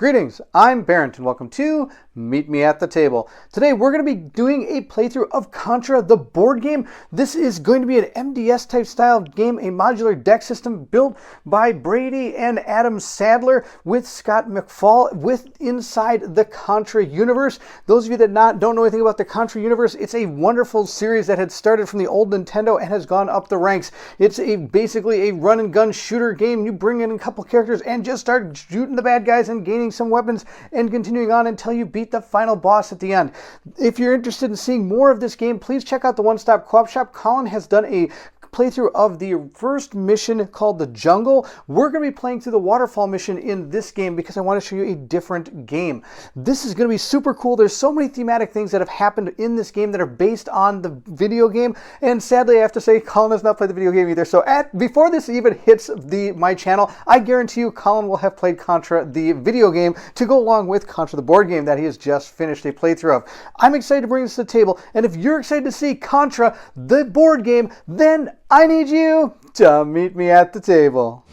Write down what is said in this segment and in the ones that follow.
Greetings, I'm Barrington. Welcome to Meet Me at the Table. Today we're going to be doing a playthrough of Contra, the board game. This is going to be an MDS type style game, a modular deck system built by Brady and Adam Sadler with Scott McFall inside the Contra universe. Those of you that don't know anything about the Contra universe, it's a wonderful series that had started from the old Nintendo and has gone up the ranks. It's basically a run and gun shooter game. You bring in a couple characters and just start shooting the bad guys and gaining some weapons and continuing on until you beat the final boss at the end. If you're interested in seeing more of this game, please check out the One Stop Co-op Shop. Colin has done a playthrough of the first mission called The Jungle. We're going to be playing through the waterfall mission in this game because I want to show you a different game. This is going to be super cool. There's so many thematic things that have happened in this game that are based on the video game, and sadly I have to say Colin has not played the video game either. So before this even hits my channel, I guarantee you Colin will have played Contra the video game to go along with Contra the board game that he has just finished a playthrough of. I'm excited to bring this to the table, and if you're excited to see Contra the board game, then I need you to meet me at the table.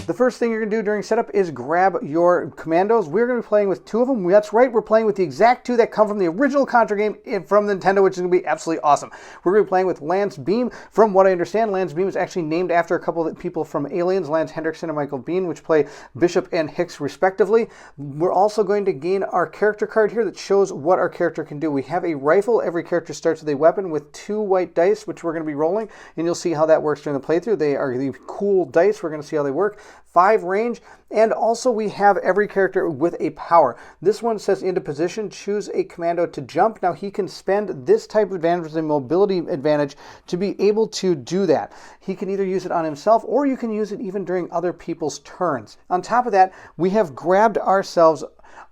The first thing you're going to do during setup is grab your commandos. We're going to be playing with two of them. That's right, we're playing with the exact two that come from the original Contra game from Nintendo, which is going to be absolutely awesome. We're going to be playing with Lance Beam. From what I understand, Lance Beam is actually named after a couple of people from Aliens, Lance Hendrickson and Michael Biehn, which play Bishop and Hicks respectively. We're also going to gain our character card here that shows what our character can do. We have a rifle. Every character starts with a weapon with 2 white dice, which we're going to be rolling, and you'll see how that works during the playthrough. They are the cool dice. We're going to see how they work. 5 range, and also we have every character with a power. This one says into position, choose a commando to jump. Now he can spend this type of advantage, a mobility advantage, to be able to do that. He can either use it on himself or you can use it even during other people's turns. On top of that, we have grabbed ourselves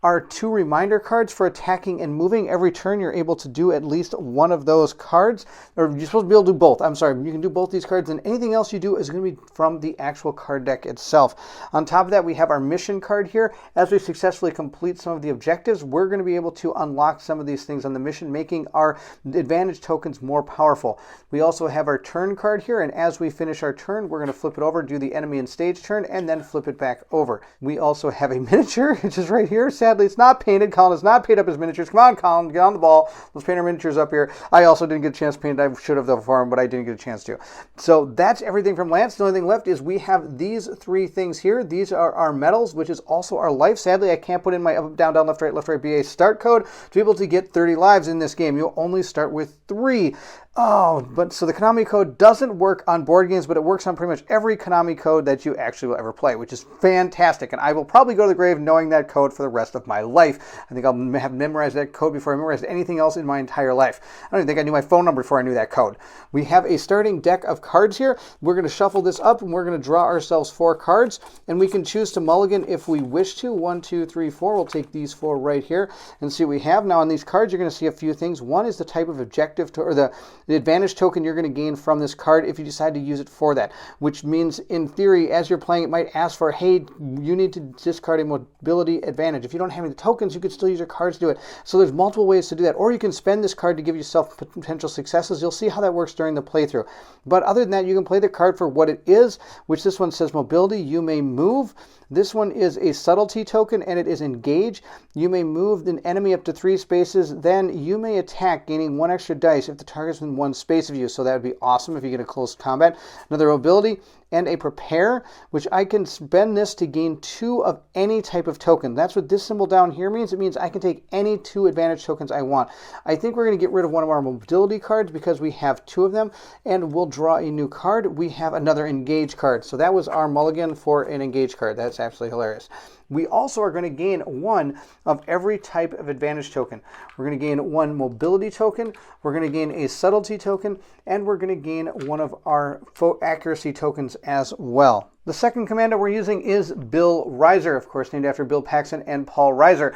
our 2 reminder cards for attacking and moving. Every turn you're able to do at least one of those cards, or you're supposed to be able to do both. I'm sorry, you can do both these cards, and anything else you do is going to be from the actual card deck itself. On top of that, we have our mission card here. As we successfully complete some of the objectives, we're going to be able to unlock some of these things on the mission, making our advantage tokens more powerful. We also have our turn card here, and as we finish our turn, we're going to flip it over, do the enemy and stage turn, and then flip it back over. We also have a miniature, which is right here. Sadly, it's not painted. Colin has not painted up his miniatures. Come on, Colin, get on the ball. Let's paint our miniatures up here. I also didn't get a chance to paint it. I should have though for him, but I didn't get a chance to. So that's everything from Lance. The only thing left is we have these 3 things here. These are our medals, which is also our life. Sadly, I can't put in my up, down, down, left, right, BA start code to be able to get 30 lives in this game. You'll only start with 3. Oh, but so the Konami code doesn't work on board games, but it works on pretty much every Konami code that you actually will ever play, which is fantastic. And I will probably go to the grave knowing that code for the rest of my life. I think I'll have memorized that code before I memorized anything else in my entire life. I don't even think I knew my phone number before I knew that code. We have a starting deck of cards here. We're going to shuffle this up, and we're going to draw ourselves 4 cards, and we can choose to mulligan if we wish to. 1, 2, 3, 4. We'll take these 4 right here and see what we have. Now on these cards, you're going to see a few things. One is the type of objective or the advantage token you're going to gain from this card if you decide to use it for that, which means in theory as you're playing it might ask for, hey, you need to discard a mobility advantage. If you don't have any tokens, you could still use your cards to do it. So there's multiple ways to do that, or you can spend this card to give yourself potential successes. You'll see how that works during the playthrough. But other than that, you can play the card for what it is, which this one says mobility. You may move. This one is a subtlety token, and it is engage. You may move an enemy up to 3 spaces. Then you may attack, gaining 1 extra dice if the target's within 1 space of you. So that would be awesome if you get a close combat. Another ability, and a prepare, which I can spend this to gain 2 of any type of token. That's what this symbol down here means. It means I can take any 2 advantage tokens I want. I think we're going to get rid of one of our mobility cards because we have 2 of them, and we'll draw a new card. We have another engage card. So that was our mulligan for an engage card. That's absolutely hilarious. We also are going to gain 1 of every type of advantage token. We're going to gain 1 mobility token, we're going to gain a subtlety token, and we're going to gain 1 of our accuracy tokens as well. The second commando we're using is Bill Reiser, of course, named after Bill Paxton and Paul Reiser.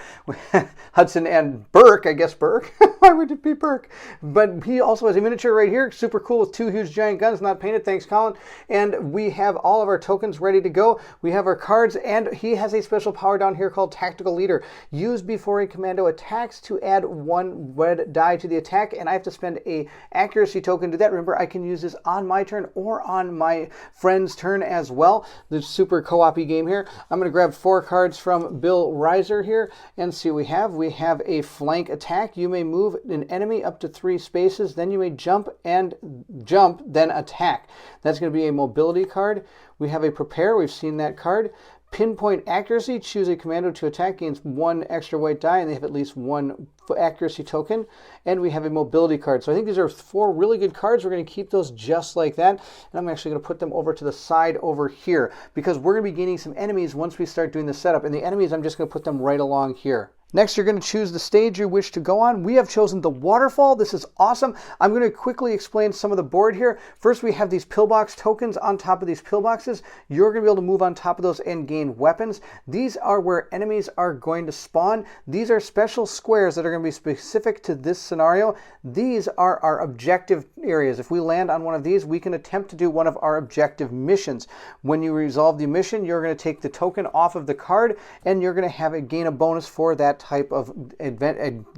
Hudson and Burke, I guess Burke. Why would it be Burke? But he also has a miniature right here, super cool with 2 huge giant guns, not painted, thanks Colin. And we have all of our tokens ready to go. We have our cards, and he has a special power down here called Tactical Leader. Used before a commando attacks to add 1 red die to the attack, and I have to spend a accuracy token to that. Remember, I can use this on my turn or on my friend's turn as well. The super co-op-y game here. I'm going to grab 4 cards from Bill Reiser here and see what we have. We have a flank attack. You may move an enemy up to 3 spaces, then you may jump, then attack. That's going to be a mobility card. We have a prepare. We've seen that card. Pinpoint accuracy, choose a commando to attack, gains 1 extra white die, and they have at least 1 accuracy token. And we have a mobility card. So I think these are 4 really good cards. We're going to keep those just like that. And I'm actually going to put them over to the side over here, because we're going to be gaining some enemies once we start doing the setup. And the enemies, I'm just going to put them right along here. Next, you're going to choose the stage you wish to go on. We have chosen the waterfall. This is awesome. I'm going to quickly explain some of the board here. First, we have these pillbox tokens on top of these pillboxes. You're going to be able to move on top of those and gain weapons. These are where enemies are going to spawn. These are special squares that are going to be specific to this scenario. These are our objective areas. If we land on one of these, we can attempt to do one of our objective missions. When you resolve the mission, you're going to take the token off of the card, and you're going to gain a bonus for that type of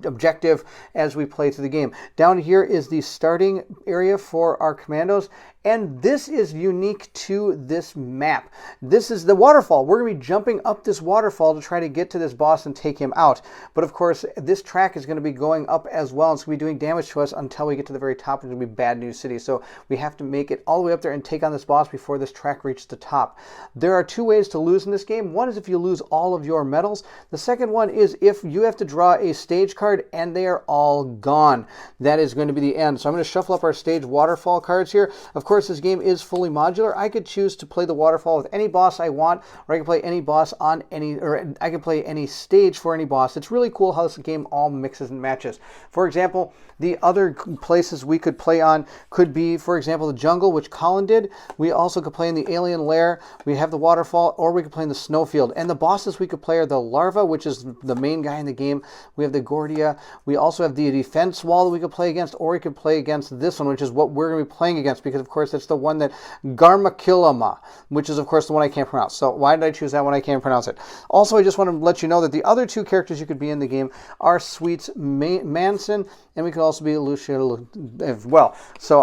objective as we play through the game. Down here is the starting area for our commandos, and this is unique to this map. This is the waterfall. We're going to be jumping up this waterfall to try to get to this boss and take him out. But of course, this track is going to be going up as well. It's going to be doing damage to us until we get to the very top. It's going to be Bad News City. So we have to make it all the way up there and take on this boss before this track reaches the top. There are 2 ways to lose in this game. One is if you lose all of your medals. The second one is if you have to draw a stage card and they are all gone. That is going to be the end. So I'm going to shuffle up our stage waterfall cards here. Of course, this game is fully modular. I could choose to play the waterfall with any boss I want, or I can play any boss on any, or I can play any stage for any boss. It's really cool how this game all mixes and matches. For example, the other places we could play on could be, for example, the jungle, which Colin did. We also could play in the alien lair. We have the waterfall, or we could play in the snowfield. And the bosses we could play are the larva, which is the main guy in the game. We have the Gordia. We also have the defense wall that we could play against, or we could play against this one, which is what we're going to be playing against, because of course it's the one that Garmakilama, which is of course the one I can't pronounce. So why did I choose that one? I can't pronounce it. Also, I just want to let you know that the other 2 characters you could be in the game are Sweets Manson, and we could also be Lucia as well. So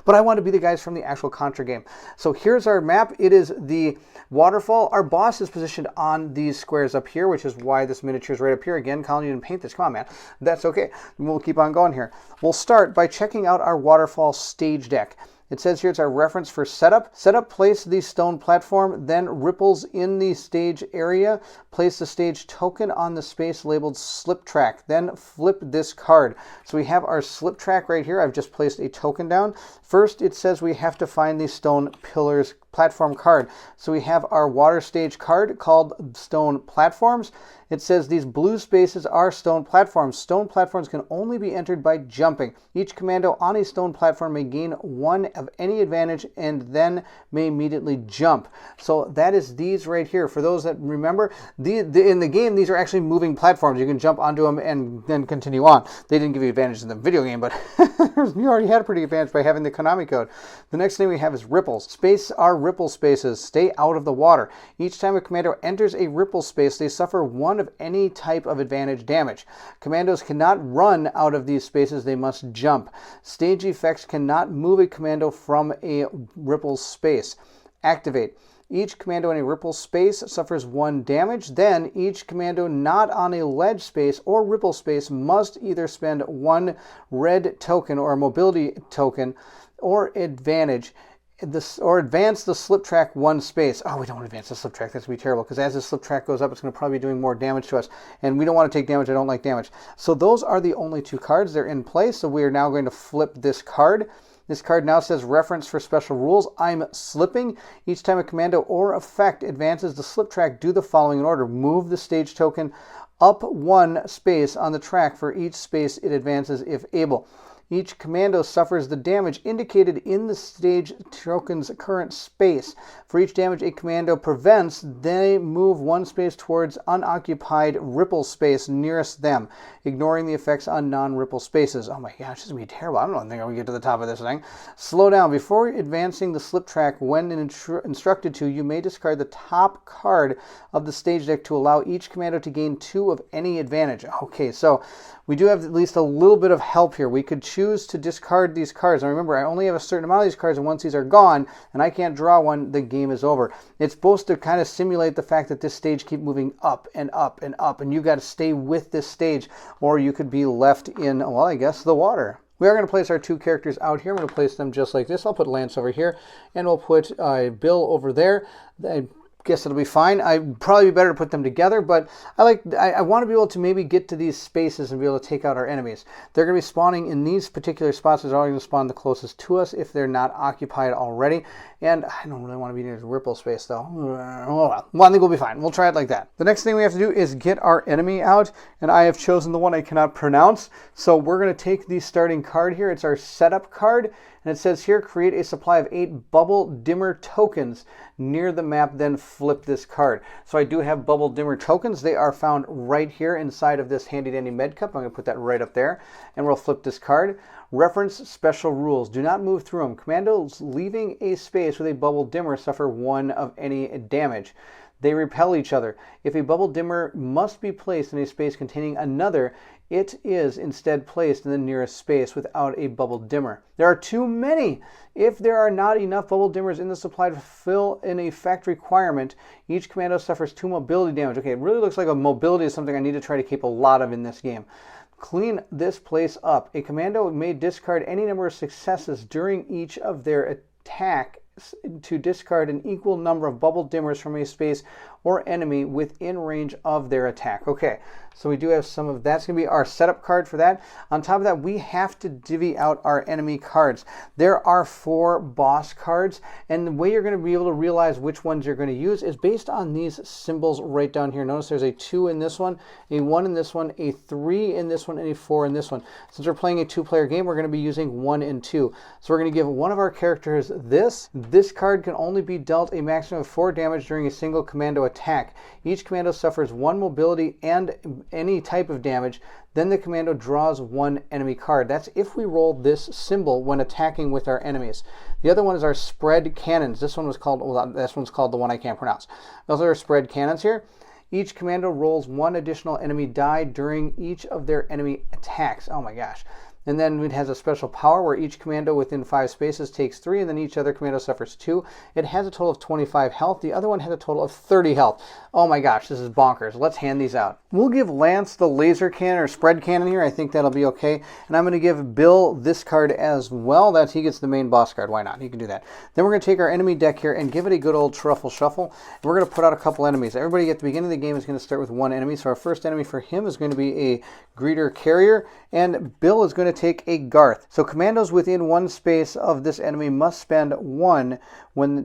but I want to be the guys from the actual Contra game. So here's our map. It is the waterfall. Our boss is positioned on these squares up here, which is why this miniature is right up here. Again, Colin, you didn't paint this. Come on, man. That's okay. We'll keep on going here. We'll start by checking out our waterfall stage deck. It says here it's our reference for setup. Setup, place the stone platform, then ripples in the stage area. Place the stage token on the space labeled slip track. Then flip this card. So we have our slip track right here. I've just placed a token down. First, it says we have to find the stone pillars platform card. So we have our water stage card called Stone Platforms. It says these blue spaces are stone platforms. Stone platforms can only be entered by jumping. Each commando on a stone platform may gain 1 of any advantage and then may immediately jump. So that is these right here. For those that remember, in the game, these are actually moving platforms. You can jump onto them and then continue on. They didn't give you advantage in the video game, but you already had a pretty advantage by having the Konami code. The next thing we have is ripples. Space are ripple spaces. Stay out of the water. Each time a commando enters a ripple space, they suffer 1 of any type of advantage damage. Commandos cannot run out of these spaces, they must jump. Stage effects cannot move a commando from a ripple space. Activate. Each commando in a ripple space suffers 1 damage. Then each commando not on a ledge space or ripple space must either spend 1 red token or a mobility token or advantage or advance the slip track 1 space. Oh, we don't want to advance the slip track. That's going to be terrible, because as the slip track goes up, it's going to probably be doing more damage to us. And we don't want to take damage. I don't like damage. So those are the only 2 cards. They're in place. So we are now going to flip this card. This card now says reference for special rules. I'm slipping. Each time a commando or effect advances the slip track, do the following in order. Move the stage token up 1 space on the track for each space it advances if able. each commando suffers the damage indicated in the stage token's current space. For each damage a commando prevents, they move one space towards unoccupied ripple space nearest them, ignoring the effects on non-ripple spaces. Oh my gosh, this is going to be terrible. I don't think I'm going to get to the top of this thing. Slow down. Before advancing the slip track, when instructed to, you may discard the top card of the stage deck to allow each commando to gain 2 of any advantage. Okay, so we do have at least a little bit of help here. We could choose to discard these cards. Now remember, I only have a certain amount of these cards, and once these are gone and I can't draw one, the game is over. It's supposed to kind of simulate the fact that this stage keeps moving up and up and up, and you've got to stay with this stage, or you could be left in, well, I guess, the water. We are going to place our 2 characters out here. I'm going to place them just like this. I'll put Lance over here, and we'll put Bill over there. I guess it'll be fine. I'd probably be better to put them together, but I want to be able to maybe get to these spaces and be able to take out our enemies. They're going to be spawning in these particular spots. They're always going to spawn the closest to us if they're not occupied already. And I don't really want to be near the ripple space, though. Oh, well, I think we'll be fine. We'll try it like that. The next thing we have to do is get our enemy out, and I have chosen the one I cannot pronounce. So we're going to take the starting card here. It's our setup card, and it says here, create a supply of 8 bubble dimmer tokens near the map, then flip this card. So I do have bubble dimmer tokens. They are found right here inside of this handy dandy med cup. I'm going to put that right up there, and we'll flip this card. Reference special rules. Do not move through them. Commandos leaving a space with a bubble dimmer suffer 1 of any damage. They repel each other. If a bubble dimmer must be placed in a space containing another, it is instead placed in the nearest space without a bubble dimmer. There are too many. If there are not enough bubble dimmers in the supply to fill in a fact requirement, each commando suffers 2 mobility damage. Okay, it really looks like a mobility is something I need to try to keep a lot of in this game. Clean this place up. A commando may discard any number of successes during each of their attack to discard an equal number of bubble dimmers from a space or enemy within range of their attack. Okay, so we do have some of that's going to be our setup card for that. On top of that, we have to divvy out our enemy cards. There are 4 boss cards, and the way you're going to be able to realize which ones you're going to use is based on these symbols right down here. Notice there's a 2 in this one, a 1 in this one, a 3 in this one, and a 4 in this one. Since we're playing a 2-player game, we're going to be using 1 and 2. So we're going to give one of our characters this. This card can only be dealt a maximum of 4 damage during a single commando attack. Each commando suffers 1 mobility and any type of damage. Then the commando draws 1 enemy card. That's if we roll this symbol when attacking with our enemies. The other one is our spread cannons. This one was called, well, this one's called the one I can't pronounce. Those are our spread cannons here. Each commando rolls 1 additional enemy die during each of their enemy attacks. Oh my gosh. And then it has a special power where each commando within 5 spaces takes 3, and then each other commando suffers 2. It has a total of 25 health. The other one has a total of 30 health. Oh my gosh, this is bonkers. Let's hand these out. We'll give Lance the laser cannon or spread cannon here. I think that'll be okay. And I'm going to give Bill this card as well. That he gets the main boss card. Why not? He can do that. Then we're going to take our enemy deck here and give it a good old truffle shuffle. And we're going to put out a couple enemies. Everybody at the beginning of the game is going to start with 1 enemy. So our first enemy for him is going to be a greeter carrier, and Bill is going to take a Garth. So commandos within 1 space of this enemy must spend 1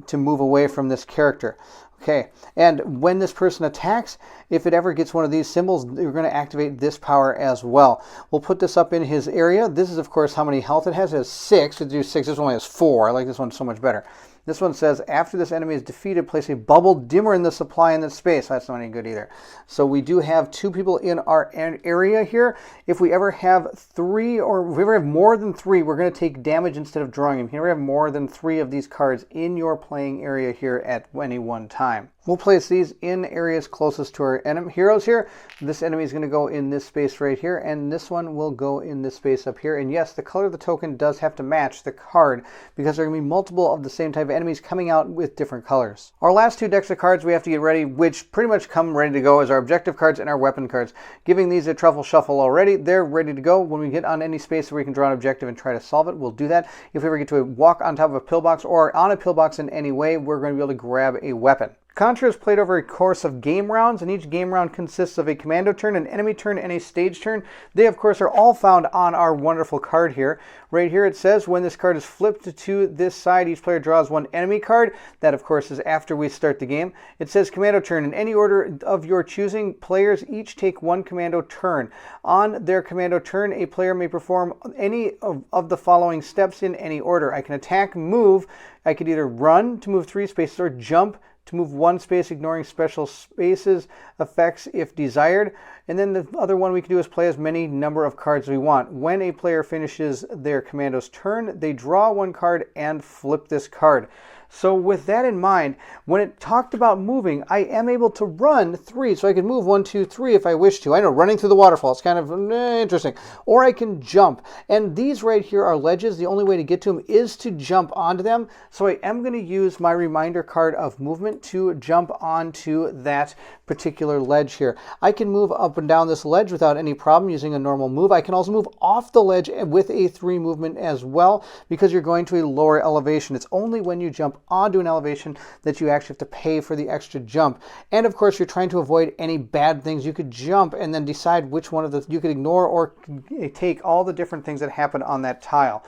to move away from this character. Okay, and when this person attacks, if it ever gets one of these symbols, you're going to activate this power as well. We'll put this up in his area. This is, of course, how many health it has. It has 6. It do 6. This one only has 4. I like this one so much better. This one says, after this enemy is defeated, place a bubble dimmer in the supply in that space. That's not any good either. So we do have 2 people in our area here. If we ever have 3, or if we ever have more than 3, we're going to take damage instead of drawing them. If you ever have more than 3 of these cards in your playing area here at any one time. We'll place these in areas closest to our heroes here. This enemy is going to go in this space right here, and this one will go in this space up here. And yes, the color of the token does have to match the card, because there are going to be multiple of the same type of enemies coming out with different colors. Our last 2 decks of cards we have to get ready, which pretty much come ready to go, as our objective cards and our weapon cards. Giving these a truffle shuffle already, they're ready to go. When we get on any space where we can draw an objective and try to solve it, we'll do that. If we ever get to walk on top of a pillbox or on a pillbox in any way, we're going to be able to grab a weapon. Contra is played over a course of game rounds, and each game round consists of a commando turn, an enemy turn, and a stage turn. They, of course, are all found on our wonderful card here. Right here it says, when this card is flipped to this side, each player draws one enemy card. That, of course, is after we start the game. It says commando turn. In any order of your choosing, players each take one commando turn. On their commando turn, a player may perform any of the following steps in any order. I can attack, move. I could either run to move 3 spaces or jump to move 1 space, ignoring special spaces effects if desired. And then the other one we can do is play as many number of cards we want. When a player finishes their commando's turn, they draw 1 card and flip this card. So with that in mind, when it talked about moving, I am able to run 3. So I can move 1, 2, 3 if I wish to. I know, running through the waterfall is kind of interesting. Or I can jump. And these right here are ledges. The only way to get to them is to jump onto them. So I am going to use my reminder card of movement to jump onto that particular ledge here. I can move up and down this ledge without any problem using a normal move. I can also move off the ledge with a 3 movement as well, because you're going to a lower elevation. It's only when you jump onto an elevation that you actually have to pay for the extra jump. And of course, you're trying to avoid any bad things. You could jump and then decide which one of the you could ignore or take all the different things that happen on that tile.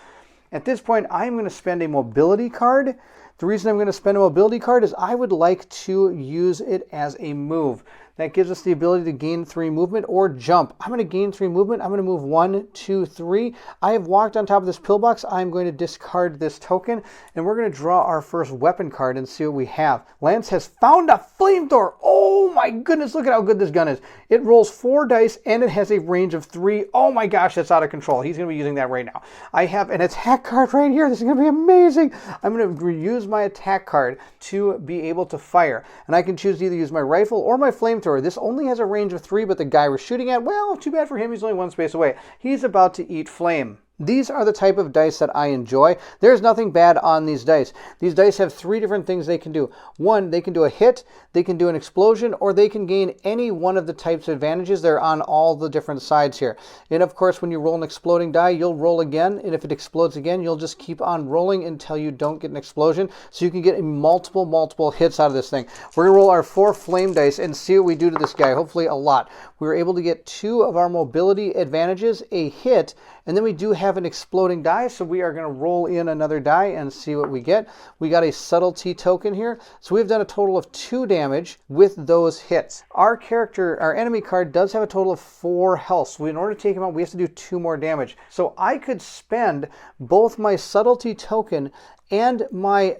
At this point, I'm going to spend a mobility card. The reason I'm going to spend a mobility card is I would like to use it as a move. That gives us the ability to gain 3 movement or jump. I'm going to gain 3 movement. I'm going to move 1, 2, 3. I have walked on top of this pillbox. I'm going to discard this token, and we're going to draw our first weapon card and see what we have. Lance has found a flamethrower. Oh my goodness, look at how good this gun is. It rolls 4 dice, and it has a range of 3. Oh my gosh, that's out of control. He's going to be using that right now. I have an attack card right here. This is going to be amazing. I'm going to use my attack card to be able to fire, and I can choose to either use my rifle or my flamethrower. This only has a range of 3, but the guy we're shooting at, well, too bad for him. He's only 1 space away. He's about to eat flame. These are the type of dice that I enjoy. There's nothing bad on these dice. These dice have 3 different things they can do. 1, they can do a hit, they can do an explosion, or they can gain any one of the types of advantages. They're on all the different sides here. And of course, when you roll an exploding die, you'll roll again, and if it explodes again, you'll just keep on rolling until you don't get an explosion, so you can get multiple hits out of this thing. We're going to roll our 4 flame dice and see what we do to this guy, hopefully a lot. We were able to get 2 of our mobility advantages, a hit, and then we do have an exploding die, so we are going to roll in another die and see what we get. We got a subtlety token here, so we've done a total of 2 damage with those hits. Our character, our enemy card, does have a total of 4 health, so in order to take him out, we have to do 2 more damage. So I could spend both my subtlety token and my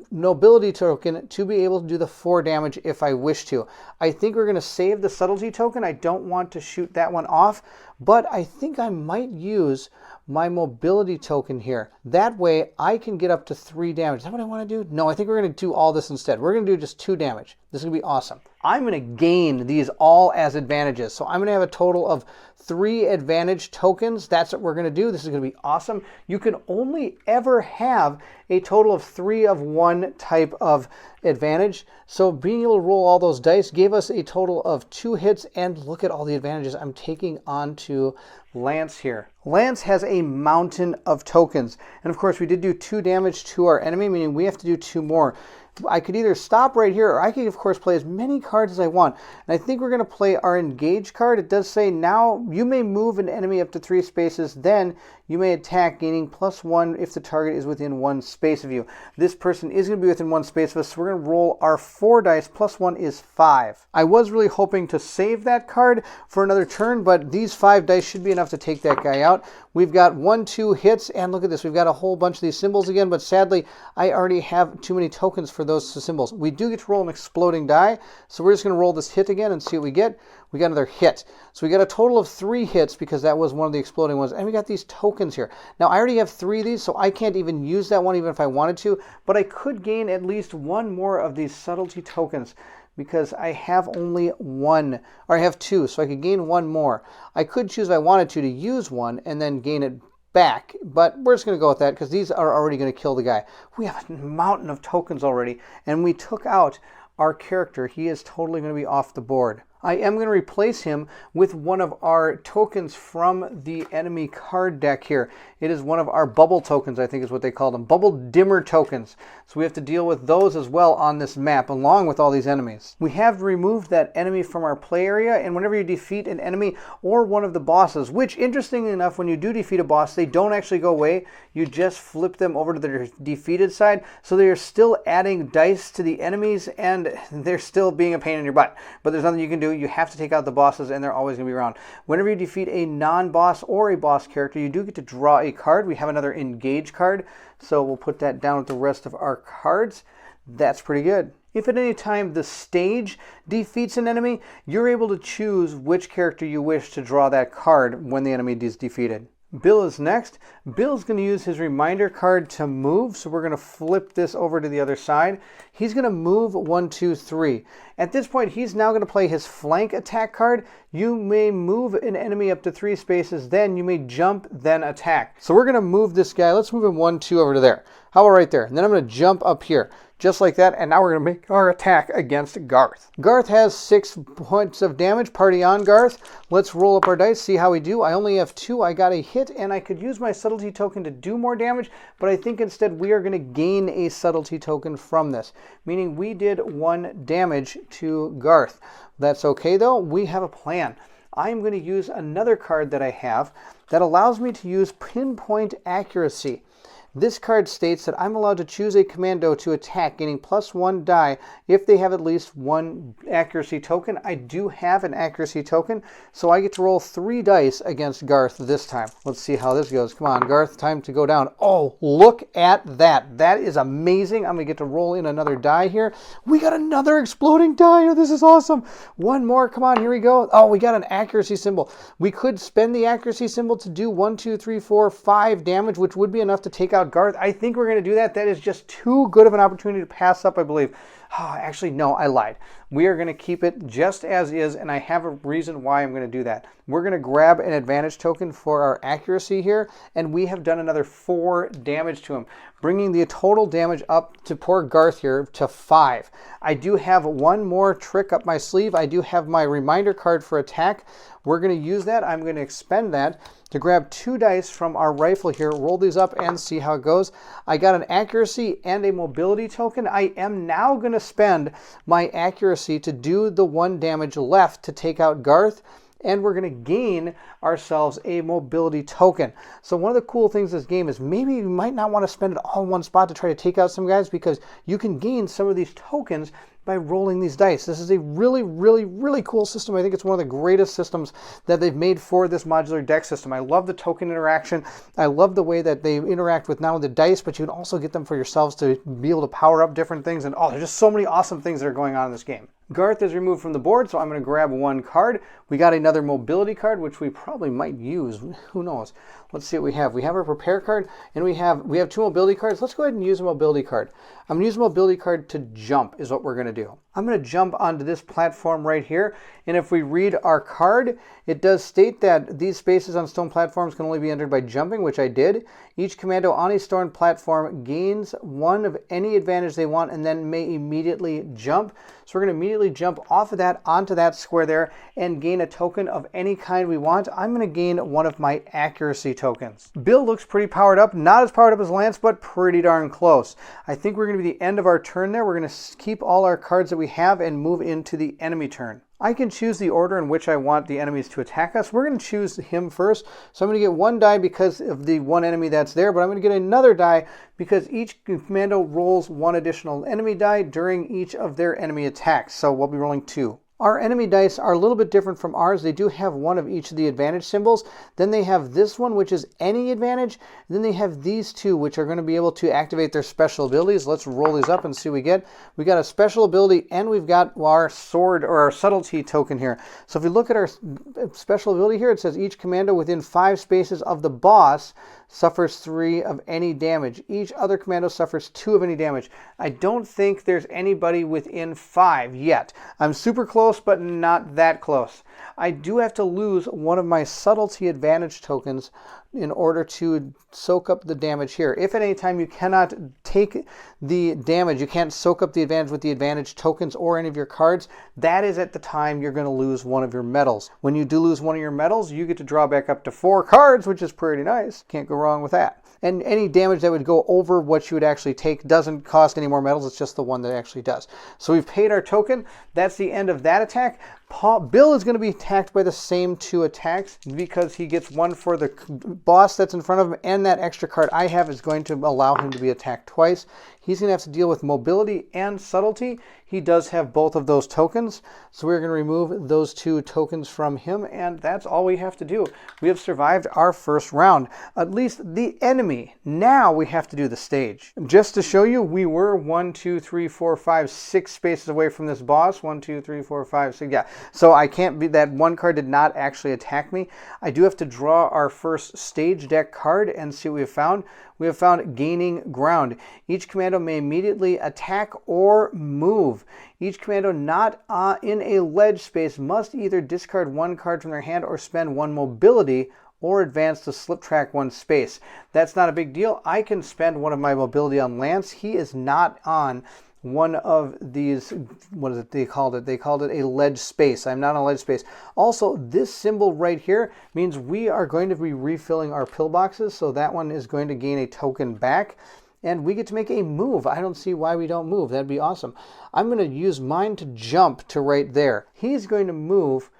nobility token to be able to do the 4 damage if I wish to. I think we're going to save the subtlety token. I don't want to shoot that one off, but I think I might use my mobility token here. That way I can get up to 3 damage. Is that what I want to do? No, I think we're going to do all this instead. We're going to do just 2 damage. This is going to be awesome. I'm going to gain these all as advantages. So I'm going to have a total of 3 advantage tokens. That's what we're going to do. This is going to be awesome. You can only ever have a total of 3 of one type of advantage. So being able to roll all those dice gave us a total of 2 hits, and look at all the advantages I'm taking onto Lance here. Lance has a mountain of tokens. And of course, we did do 2 damage to our enemy, meaning we have to do 2 more. I could either stop right here, or I could, of course, play as many cards as I want. And I think we're going to play our engage card. It does say, now you may move an enemy up to 3 spaces, then you may attack, gaining +1 if the target is within 1 space of you. This person is going to be within 1 space of us, so we're going to roll our 4 dice. +1 is 5. I was really hoping to save that card for another turn, but these 5 dice should be enough to take that guy out. We've got 1, 2 hits, and look at this. We've got a whole bunch of these symbols again, but sadly, I already have too many tokens for those symbols. We do get to roll an exploding die, so we're just going to roll this hit again and see what we get. We got another hit. So we got a total of 3 hits because that was one of the exploding ones. And we got these tokens here. Now, I already have 3 of these, so I can't even use that one even if I wanted to. But I could gain at least 1 more of these subtlety tokens because I have only 1, or I have 2, so I could gain 1 more. I could choose if I wanted to use 1 and then gain it back, but we're just going to go with that because these are already going to kill the guy. We have a mountain of tokens already, and we took out our character. He is totally going to be off the board. I am going to replace him with one of our tokens from the enemy card deck here. It is one of our bubble tokens, I think is what they call them. Bubble dimmer tokens. So we have to deal with those as well on this map, along with all these enemies. We have removed that enemy from our play area, and whenever you defeat an enemy or one of the bosses, which interestingly enough, when you do defeat a boss, they don't actually go away. You just flip them over to the defeated side, so they are still adding dice to the enemies, and they're still being a pain in your butt. But there's nothing you can do. You have to take out the bosses, and they're always going to be around. Whenever you defeat a non-boss or a boss character, you do get to draw a card. We have another engage card, so we'll put that down with the rest of our cards. That's pretty good. If at any time the stage defeats an enemy, you're able to choose which character you wish to draw that card when the enemy is defeated. Bill is next. Bill's going to use his reminder card to move, so we're going to flip this over to the other side. He's going to move 1, 2, 3. At this point, he's now going to play his flank attack card. You may move an enemy up to 3 spaces, then you may jump, then attack. So we're going to move this guy. Let's move him 1, 2 over to there. How about right there? And then I'm going to jump up here. Just like that, and now we're going to make our attack against Garth. Garth has 6 points of damage. Party on, Garth. Let's roll up our dice, see how we do. I only have 2. I got a hit, and I could use my subtlety token to do more damage, but I think instead we are going to gain a subtlety token from this, meaning we did 1 damage to Garth. That's okay, though. We have a plan. I'm going to use another card that I have that allows me to use pinpoint accuracy. This card states that I'm allowed to choose a commando to attack, gaining +1 die if they have at least 1 accuracy token. I do have an accuracy token, so I get to roll 3 dice against Garth this time. Let's see how this goes. Come on, Garth, time to go down. Oh, look at that. That is amazing. I'm going to get to roll in another die here. We got another exploding die. Oh, this is awesome. 1 more. Come on, here we go. Oh, we got an accuracy symbol. We could spend the accuracy symbol to do 1, 2, 3, 4, 5 damage, which would be enough to take out Garth. I think we're going to do that. That is just too good of an opportunity to pass up, I believe. Oh, actually, no, I lied. We are going to keep it just as is, and I have a reason why I'm going to do that. We're going to grab an advantage token for our accuracy here, and we have done another 4 damage to him, bringing the total damage up to poor Garth here to 5. I do have 1 more trick up my sleeve. I do have my reminder card for attack. We're going to use that. I'm going to expend that to grab 2 dice from our rifle here, roll these up and see how it goes. I got an accuracy and a mobility token. I am now going to spend my accuracy to do the 1 damage left to take out Garth, and we're going to gain ourselves a mobility token. So one of the cool things this game is maybe you might not want to spend it all in one spot to try to take out some guys, because you can gain some of these tokens by rolling these dice. This is a really, really, really cool system. I think it's one of the greatest systems that they've made for this modular deck system. I love the token interaction. I love the way that they interact with not only the dice, but you can also get them for yourselves to be able to power up different things. And oh, there's just so many awesome things that are going on in this game. Garth is removed from the board, so I'm going to grab 1 card. We got another mobility card, which we probably might use. Who knows? Let's see what we have. We have our prepare card, and we have 2 mobility cards. Let's go ahead and use a mobility card. I'm going to use a mobility card to jump is what we're going to do. I'm going to jump onto this platform right here, and if we read our card, it does state that these spaces on stone platforms can only be entered by jumping, which I did. Each commando on a stone platform gains 1 of any advantage they want and then may immediately jump. So we're going to immediately jump off of that onto that square there and gain a token of any kind we want. I'm going to gain 1 of my accuracy tokens. Bill looks pretty powered up. Not as powered up as Lance, but pretty darn close. I think we're going to be the end of our turn there. We're going to keep all our cards that we have and move into the enemy turn. I can choose the order in which I want the enemies to attack us. We're going to choose him first. So I'm going to get 1 die because of the 1 enemy that's there, but I'm going to get another die because each commando rolls 1 additional enemy die during each of their enemy attacks. So we'll be rolling 2. Our enemy dice are a little bit different from ours. They do have 1 of each of the advantage symbols. Then they have this one, which is any advantage. And then they have these 2, which are going to be able to activate their special abilities. Let's roll these up and see what we get. We got a special ability, and we've got our sword or our subtlety token here. So if we look at our special ability here, it says each commando within 5 spaces of the boss suffers 3 of any damage. Each other commando suffers 2 of any damage. I don't think there's anybody within 5 yet. I'm super close close, but not that close. I do have to lose one of my subtlety advantage tokens in order to soak up the damage here. If at any time you cannot take the damage, you can't soak up the advantage with the advantage tokens or any of your cards, that is at the time you're going to lose one of your medals. When you do lose one of your medals, you get to draw back up to 4 cards, which is pretty nice. Can't go wrong with that. And any damage that would go over what you would actually take doesn't cost any more medals. It's just the one that actually does. So we've paid our token. That's the end of that attack. Bill is going to be attacked by the same 2 attacks because he gets one for the boss that's in front of him, and that extra card I have is going to allow him to be attacked twice. He's going to have to deal with mobility and subtlety. He does have both of those tokens, so we're going to remove those 2 tokens from him, and that's all we have to do. We have survived our first round, at least the enemy. Now we have to do the stage. Just to show you, we were 1, 2, 3, 4, 5, 6 spaces away from this boss. 1, 2, 3, 4, 5, 6, yeah. So I can't be, that one card did not actually attack me. I do have to draw our first stage deck card and see what we have found. We have found Gaining Ground. Each commando may immediately attack or move. Each commando not in a ledge space must either discard 1 card from their hand or spend 1 mobility or advance to slip track 1 space. That's not a big deal. I can spend 1 of my mobility on Lance. He is not on one of these, what is it they called it? They called it a ledge space. I'm not on a ledge space. Also, this symbol right here means we are going to be refilling our pillboxes, so that one is going to gain a token back, and we get to make a move. I don't see why we don't move. That'd be awesome. I'm going to use mine to jump to right there. He's going to move.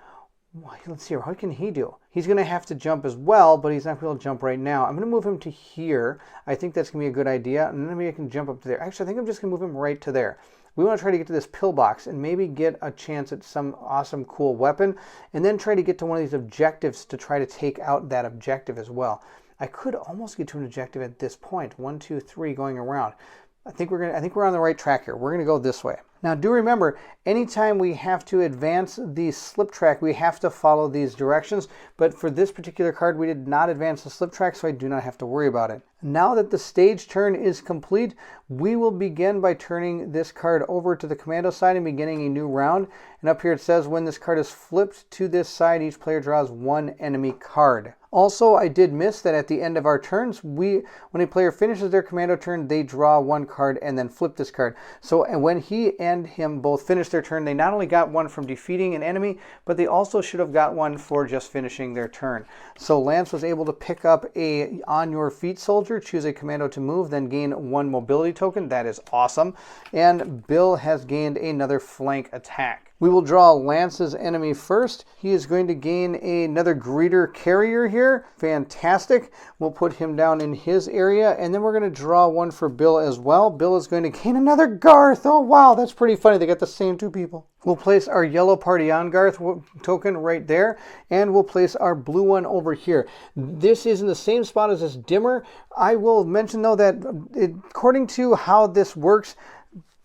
Let's see, what can he do? He's going to have to jump as well, but he's not going to jump right now. I'm going to move him to here. I think that's going to be a good idea. And then maybe I can jump up to there. Actually, I think I'm just going to move him right to there. We want to try to get to this pillbox and maybe get a chance at some awesome, cool weapon, and then try to get to one of these objectives to try to take out that objective as well. I could almost get to an objective at this point. 1, 2, 3 going around. I think we're on the right track here. We're going to go this way. Now, do remember, anytime we have to advance the slip track, we have to follow these directions. But for this particular card, we did not advance the slip track, so I do not have to worry about it. Now that the stage turn is complete, we will begin by turning this card over to the commando side and beginning a new round. And up here it says, when this card is flipped to this side, each player draws 1 enemy card. Also, I did miss that at the end of our turns, when a player finishes their commando turn, they draw 1 card and then flip this card. So and when he and him both finished their turn, they not only got 1 from defeating an enemy, but they also should have got 1 for just finishing their turn. So Lance was able to pick up a on your feet soldier, choose a commando to move, then gain 1 mobility token. That is awesome. And Bill has gained another flank attack. We will draw Lance's enemy first. He is going to gain another greeter carrier here. Fantastic. We'll put him down in his area, and then we're going to draw 1 for Bill as well. Bill is going to gain another Garth. Oh, wow, that's pretty funny. They got the same 2 people. We'll place our yellow Party On Garth token right there, and we'll place our blue one over here. This is in the same spot as this dimmer. I will mention, though, that according to how this works,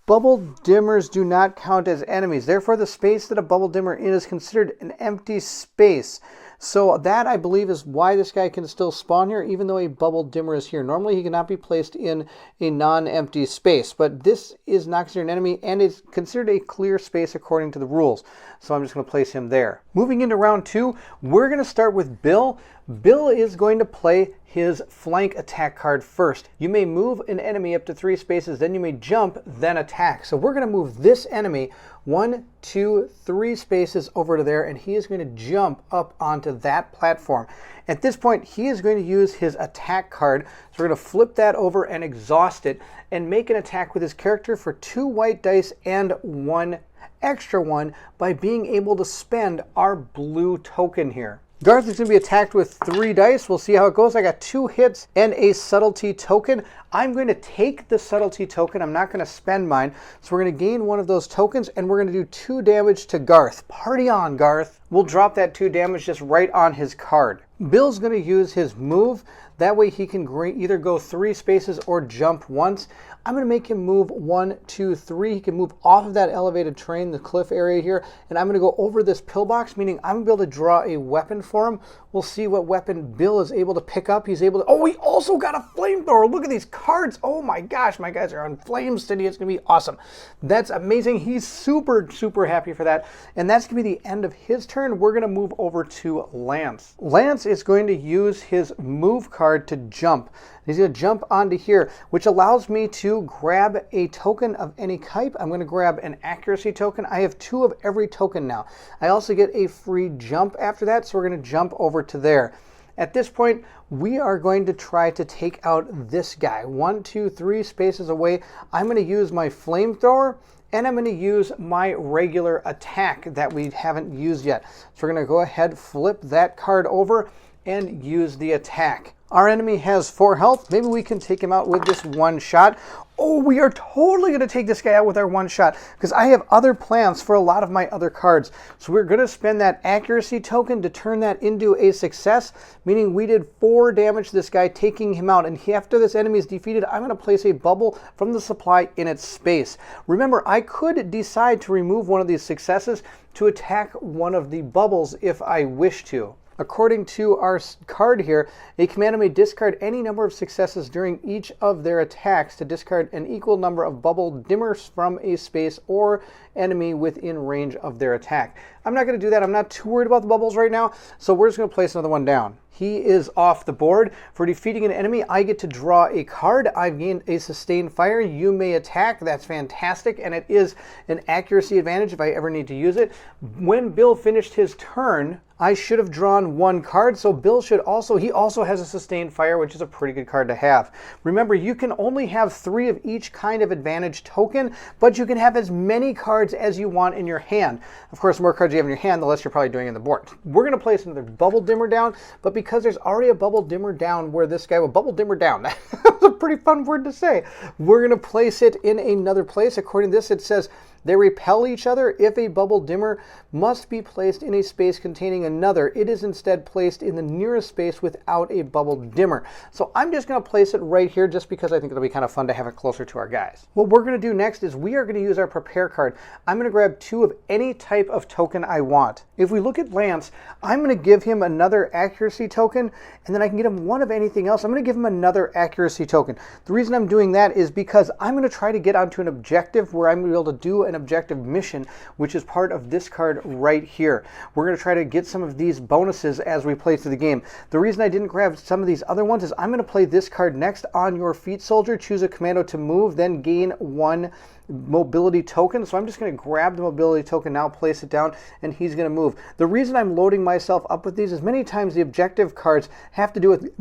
bubble dimmers do not count as enemies. Therefore, the space that a bubble dimmer is considered an empty space. So that, I believe, is why this guy can still spawn here, even though a bubble dimmer is here. Normally, he cannot be placed in a non-empty space, but this is not considered an enemy, and it's considered a clear space according to the rules. So I'm just going to place him there. Moving into round 2, we're going to start with Bill. Bill is going to play his flank attack card first. You may move an enemy up to 3 spaces, then you may jump, then attack. So we're going to move this enemy 1, 2, 3 spaces over to there, and he is going to jump up onto that platform. At this point, he is going to use his attack card. So we're going to flip that over and exhaust it and make an attack with his character for 2 white dice and 1 extra one by being able to spend our blue token here. Garth is going to be attacked with 3 dice. We'll see how it goes. I got 2 hits and a subtlety token. I'm going to take the subtlety token. I'm not going to spend mine. So we're going to gain 1 of those tokens, and we're going to do 2 damage to Garth. Party on, Garth. We'll drop that 2 damage just right on his card. Bill's going to use his move. That way he can either go 3 spaces or jump once. I'm going to make him move 1, 2, 3. He can move off of that elevated train, the cliff area here, and I'm going to go over this pillbox, meaning I'm going to be able to draw a weapon for him. We'll see what weapon Bill is able to pick up. He's able to, oh, he also got a flamethrower. Look at these cards. Oh my gosh, my guys are on flames today. It's going to be awesome. That's amazing. He's super, super happy for that. And that's going to be the end of his turn. We're going to move over to Lance. Lance is going to use his move card to jump. He's going to jump onto here, which allows me to grab a token of any type. I'm going to grab an accuracy token. I have 2 of every token now. I also get a free jump after that, so we're going to jump over to there. At this point, we are going to try to take out this guy. 1, 2, 3 spaces away. I'm going to use my flamethrower, and I'm going to use my regular attack that we haven't used yet. So we're going to go ahead, flip that card over, and use the attack. Our enemy has 4 health. Maybe we can take him out with this 1 shot. Oh, we are totally going to take this guy out with our 1 shot because I have other plans for a lot of my other cards. So we're going to spend that accuracy token to turn that into a success, meaning we did 4 damage to this guy, taking him out. And after this enemy is defeated, I'm going to place a bubble from the supply in its space. Remember, I could decide to remove one of these successes to attack one of the bubbles if I wish to. According to our card here, a commander may discard any number of successes during each of their attacks to discard an equal number of bubble dimmers from a space or enemy within range of their attack. I'm not going to do that. I'm not too worried about the bubbles right now, so we're just going to place another one down. He is off the board. For defeating an enemy, I get to draw a card. I've gained a sustained fire. You may attack. That's fantastic, and it is an accuracy advantage if I ever need to use it. When Bill finished his turn, I should have drawn 1 card, so Bill should also, he also has a sustained fire, which is a pretty good card to have. Remember, you can only have 3 of each kind of advantage token, but you can have as many cards as you want in your hand. Of course, the more cards you have in your hand, the less you're probably doing in the board. We're going to place another bubble dimmer down, but because there's already a bubble dimmer down where this guy will bubble dimmer down, that's a pretty fun word to say. We're going to place it in another place. According to this, it says, they repel each other. If a bubble dimmer must be placed in a space containing another, it is instead placed in the nearest space without a bubble dimmer. So I'm just going to place it right here just because I think it'll be kind of fun to have it closer to our guys. What we're going to do next is we are going to use our prepare card. I'm going to grab 2 of any type of token I want. If we look at Lance, I'm going to give him another accuracy token, and then I can get him 1 of anything else. I'm going to give him another accuracy token. The reason I'm doing that is because I'm going to try to get onto an objective where I'm going to be able to do an objective mission, which is part of this card right here. We're going to try to get some of these bonuses as we play through the game. The reason I didn't grab some of these other ones is I'm going to play this card next. On your feet, soldier, choose a commando to move, then gain 1 mobility token. So I'm just going to grab the mobility token now, place it down, and he's going to move. The reason I'm loading myself up with these is many times the objective cards have to do with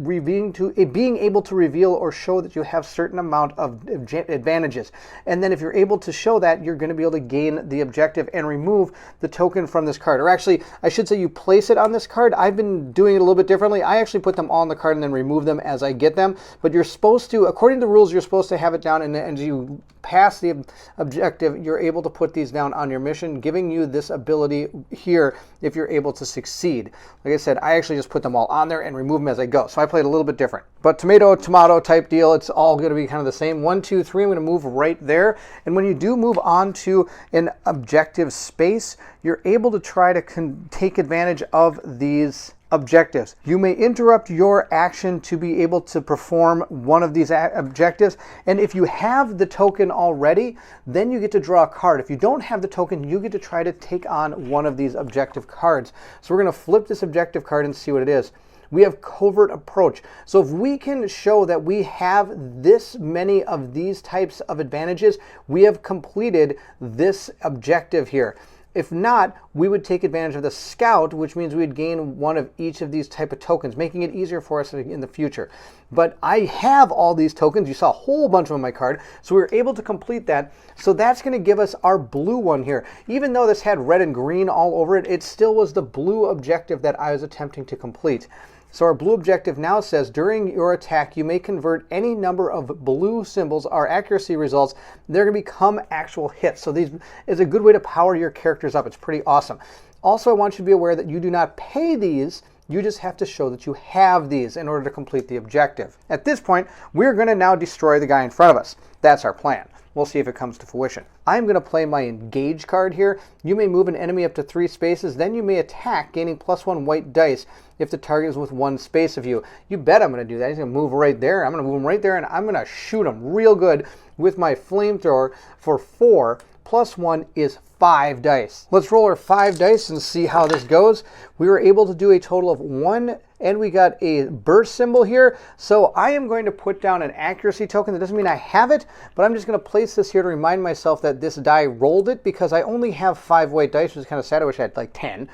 being able to reveal or show that you have certain amount of advantages. And then if you're able to show that, you're going to be able to gain the objective and remove the token from this card. Or actually, I should say you place it on this card. I've been doing it a little bit differently. I actually put them all on the card and then remove them as I get them. But you're supposed to, according to the rules, you're supposed to have it down, and as you pass the objective, you're able to put these down on your mission, giving you this ability here if you're able to succeed. Like I said, I actually just put them all on there and remove them as I go. So I played a little bit different. But tomato type deal, it's all going to be kind of the same. 1, 2, 3, I'm going to move right there. And when you do move on to an objective space, you're able to try to take advantage of these objectives. You may interrupt your action to be able to perform one of these objectives, and if you have the token already, then you get to draw a card. If you don't have the token, you get to try to take on one of these objective cards. So we're going to flip this objective card and see what it is. We have covert approach. So if we can show that we have this many of these types of advantages, we have completed this objective here. If not, we would take advantage of the scout, which means we'd gain 1 of each of these type of tokens, making it easier for us in the future. But I have all these tokens. You saw a whole bunch of them on my card, so we were able to complete that. So that's going to give us our blue one here. Even though this had red and green all over it, it still was the blue objective that I was attempting to complete. So our blue objective now says, during your attack, you may convert any number of blue symbols, our accuracy results, they're going to become actual hits. So these is a good way to power your characters up. It's pretty awesome. Also, I want you to be aware that you do not pay these You just have to show that you have these in order to complete the objective. At this point, we're going to now destroy the guy in front of us. That's our plan. We'll see if it comes to fruition. I'm going to play my engage card here. You may move an enemy up to 3 spaces, then you may attack, gaining +1 white dice if the target is with 1 space of you. You bet I'm going to do that. He's going to move right there. I'm going to move him right there, and I'm going to shoot him real good with my flamethrower for 4. +1 is 5 dice. Let's roll our 5 dice and see how this goes. We were able to do a total of 1, and we got a burst symbol here. So I am going to put down an accuracy token. That doesn't mean I have it, but I'm just going to place this here to remind myself that this die rolled it, because I only have 5 white dice, which is kind of sad. I wish I had like 10.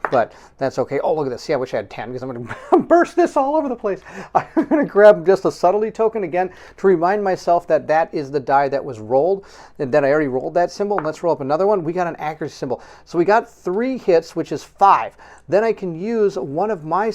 But that's okay. Oh, look at this. See, I wish I had 10, because I'm going to burst this all over the place. I'm going to grab just a subtlety token again to remind myself that that is the die that was rolled, and that I already rolled that symbol. Let's roll up another one. We got an accuracy symbol. So we got 3 hits, which is 5. Then I can use one of my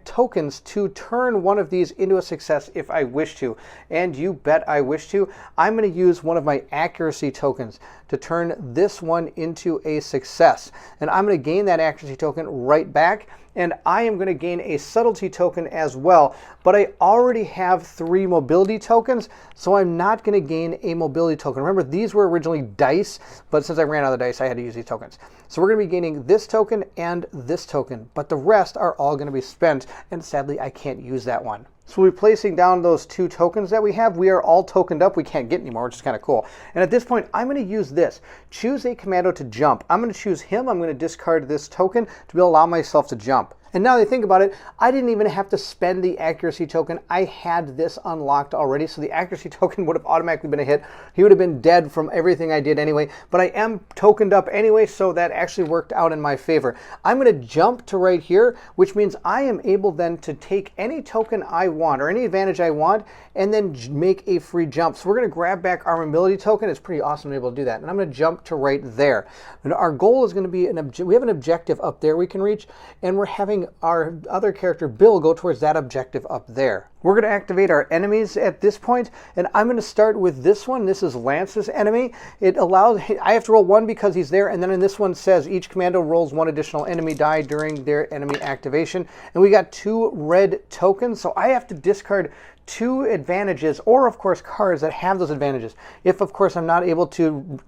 tokens to turn one of these into a success if I wish to. And you bet I wish to. I'm going to use one of my accuracy tokens to turn this one into a success. And I'm going to gain that accuracy token right back. And I am going to gain a subtlety token as well, but I already have 3 mobility tokens, so I'm not going to gain a mobility token. Remember, these were originally dice, but since I ran out of dice, I had to use these tokens. So we're going to be gaining this token and this token, but the rest are all going to be spent, and sadly, I can't use that one. So we'll be placing down those 2 tokens that we have. We are all tokened up. We can't get any more, which is kind of cool. And at this point, I'm going to use this. Choose a commando to jump. I'm going to choose him. I'm going to discard this token to be able to allow myself to jump. And now that I think about it, I didn't even have to spend the accuracy token. I had this unlocked already, so the accuracy token would have automatically been a hit. He would have been dead from everything I did anyway, but I am tokened up anyway, so that actually worked out in my favor. I'm going to jump to right here, which means I am able then to take any token I want, or any advantage I want, and then make a free jump. So we're going to grab back our mobility token. It's pretty awesome to be able to do that. And I'm going to jump to right there. And our goal is going to be, we have an objective up there we can reach, and we're having our other character, Bill, go towards that objective up there. We're going to activate our enemies at this point, and I'm going to start with this one. This is Lance's enemy. It allows, I have to roll 1 because he's there, and then in this one says each commando rolls 1 additional enemy die during their enemy activation. And we got 2 red tokens, so I have to discard 2 advantages, or of course cards that have those advantages. If of course I'm not able to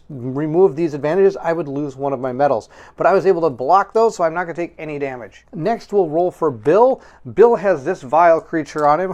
remove these advantages, I would lose one of my medals. But I was able to block those, so I'm not going to take any damage. Next we'll roll for Bill. Bill has this vile creature on him,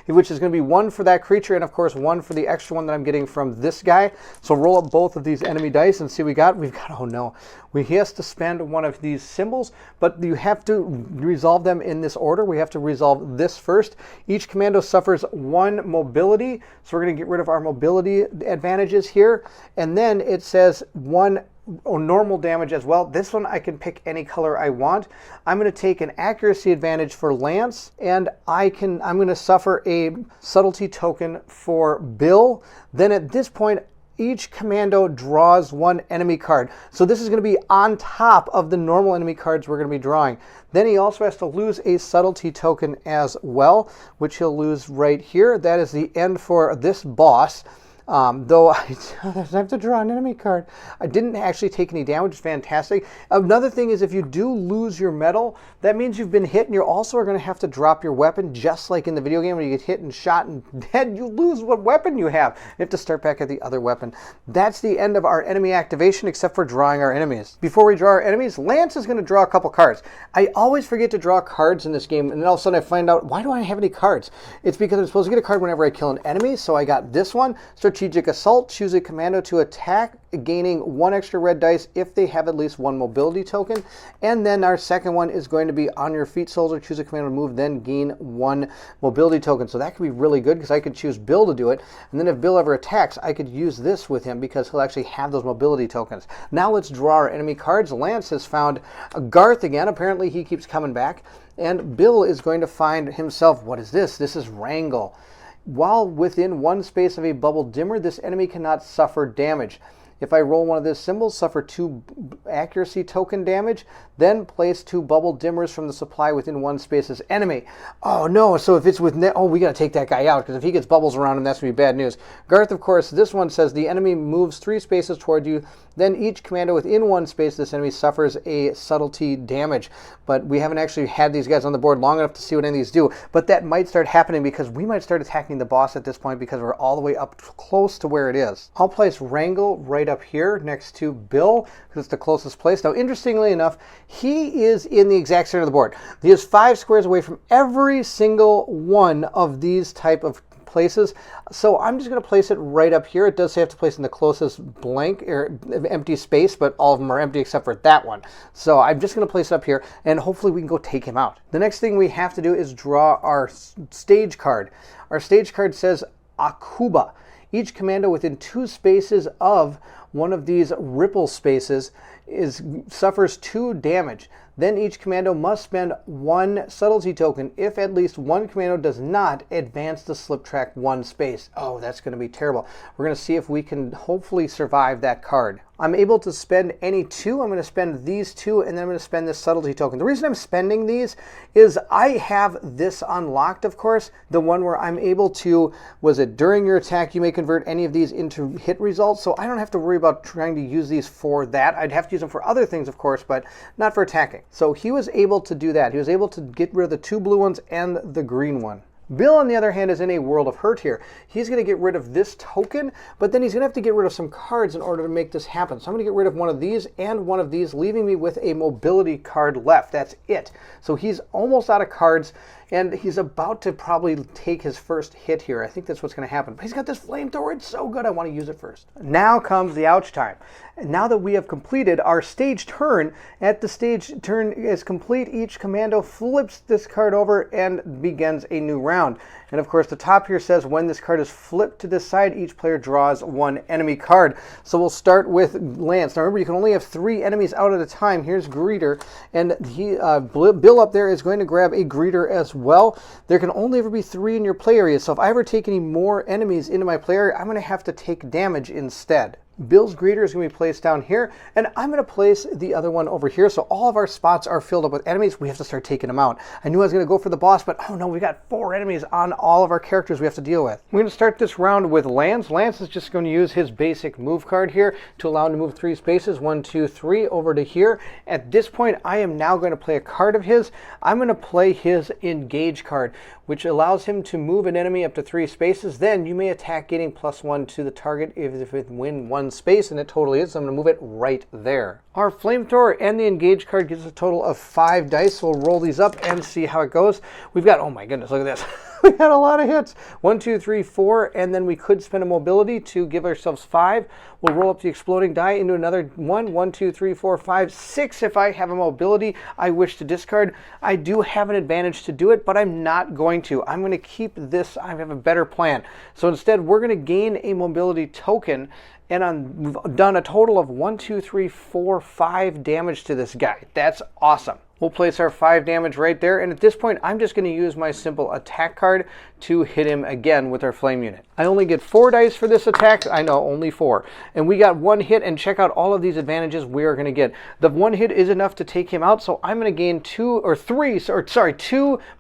which is going to be 1 for that creature, and of course 1 for the extra one that I'm getting from this guy. So roll up both of these enemy dice and see what we got. We've got, oh no, he has to spend one of these symbols, but you have to resolve them in this order. We have to resolve this first. Each commando suffers 1 mobility, so we're going to get rid of our mobility advantages here, and then it says 1 normal damage as well. This one I can pick any color I want. I'm going to take an accuracy advantage for Lance, and I'm going to suffer a subtlety token for Bill. Then at this point, each commando draws 1 enemy card. So this is going to be on top of the normal enemy cards we're going to be drawing. Then he also has to lose a subtlety token as well, which he'll lose right here. That is the end for this boss. Though I have to draw an enemy card. I didn't actually take any damage. It's fantastic. Another thing is if you do lose your medal, that means you've been hit, and you also are going to have to drop your weapon, just like in the video game when you get hit and shot and dead, you lose what weapon you have. You have to start back at the other weapon. That's the end of our enemy activation, except for drawing our enemies. Before we draw our enemies, Lance is going to draw a couple cards. I always forget to draw cards in this game, and then all of a sudden I find out, why do I have any cards? It's because I'm supposed to get a card whenever I kill an enemy, so I got this one. Strategic Assault, choose a commando to attack, gaining 1 extra red dice if they have at least 1 mobility token. And then our second one is going to be on your feet, soldier, choose a commando to move, then gain 1 mobility token. So that could be really good, because I could choose Bill to do it. And then if Bill ever attacks, I could use this with him, because he'll actually have those mobility tokens. Now let's draw our enemy cards. Lance has found Garth again. Apparently he keeps coming back. And Bill is going to find himself, what is this? This is Wrangle. While within 1 space of a bubble dimmer, this enemy cannot suffer damage. If I roll one of these symbols, suffer 2 accuracy token damage, Then place 2 bubble dimmers from the supply within 1 space as enemy. Oh no, so if it's with oh, we got to take that guy out, because if he gets bubbles around him, that's going to be bad news. Garth, of course, this one says the enemy moves 3 spaces toward you, then each commando within 1 space this enemy suffers a subtlety damage. But we haven't actually had these guys on the board long enough to see what any of these do. But that might start happening because we might start attacking the boss at this point because we're all the way up close to where it is. I'll place Wrangle right up here next to Bill because it's the closest place. Now, interestingly enough, he is in the exact center of the board. He is 5 squares away from every single one of these type of places. So I'm just going to place it right up here. It does say I have to place in the closest blank or empty space, but all of them are empty except for that one. So I'm just going to place it up here, and hopefully we can go take him out. The next thing we have to do is draw our stage card. Our stage card says Akuba. Each commando within 2 spaces of one of these ripple spaces suffers 2 damage. Then each commando must spend 1 subtlety token if at least 1 commando does not advance the slip track 1 space. Oh, that's going to be terrible. We're going to see if we can hopefully survive that card. I'm able to spend any 2. I'm going to spend these 2, and then I'm going to spend this subtlety token. The reason I'm spending these is I have this unlocked, of course, the one where I'm able to, was it during your attack, you may convert any of these into hit results, so I don't have to worry about trying to use these for that. I'd have to use them for other things, of course, but not for attacking. So he was able to do that. He was able to get rid of the 2 blue ones and the green one. Bill, on the other hand, is in a world of hurt here. He's going to get rid of this token, but then he's going to have to get rid of some cards in order to make this happen. So I'm going to get rid of one of these and one of these, leaving me with a mobility card left. That's it. So he's almost out of cards, and he's about to probably take his first hit here. I think that's what's going to happen. But he's got this flamethrower. It's so good. I want to use it first. Now comes the ouch time. Now that we have completed our stage turn, at the stage turn is complete, each commando flips this card over and begins a new round. And of course, the top here says when this card is flipped to this side, each player draws 1 enemy card. So we'll start with Lance. Now remember, you can only have 3 enemies out at a time. Here's Greeter, and Bill up there is going to grab a Greeter as well. There can only ever be 3 in your play area, so if I ever take any more enemies into my play area, I'm going to have to take damage instead. Bill's Greeter is going to be placed down here, and I'm going to place the other one over here, so all of our spots are filled up with enemies. We have to start taking them out. I knew I was going to go for the boss, but oh no, we got 4 enemies on all of our characters we have to deal with. We're going to start this round with Lance. Lance is just going to use his basic move card here to allow him to move 3 spaces, 1, 2, 3, over to here. At this point, I am now going to play a card of his. I'm going to play his Engage card, which allows him to move an enemy up to 3 spaces. Then you may attack getting +1 to the target if it win 1 space, and it totally is. So I'm going to move it right there. Our Flamethrower and the Engage card gives us a total of 5 dice. So we'll roll these up and see how it goes. We've got, oh my goodness, look at this. We had a lot of hits. 1, 2, 3, 4, and then we could spend a mobility to give ourselves 5. We'll roll up the exploding die into another 1, 1, 2, 3, 4, 5, 6. If I have a mobility I wish to discard, I do have an advantage to do it, but I'm not going to. I'm going to keep this. I have a better plan. So instead, we're going to gain a mobility token, and we've done a total of 1, 2, 3, 4, 5 damage to this guy. That's awesome. We'll place our 5 damage right there, and at this point, I'm just going to use my simple attack card to hit him again with our flame unit. I only get 4 dice for this attack. I know, only 4. And we got 1 hit, and check out all of these advantages we are going to get. The 1 hit is enough to take him out, so I'm going to gain 2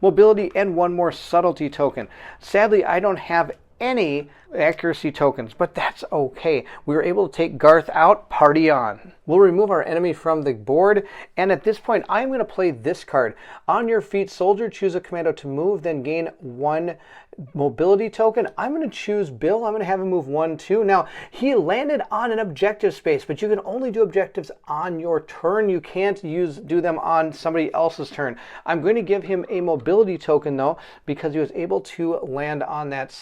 mobility and 1 more subtlety token. Sadly, I don't have any accuracy tokens, but that's okay. We were able to take Garth out. Party on. We'll remove our enemy from the board, and at this point I'm going to play this card. On your feet, soldier, choose a commando to move, then gain 1 mobility token. I'm going to choose Bill. I'm going to have him move 1, 2. Now, he landed on an objective space, but you can only do objectives on your turn. You can't do them on somebody else's turn. I'm going to give him a mobility token, though, because he was able to land on that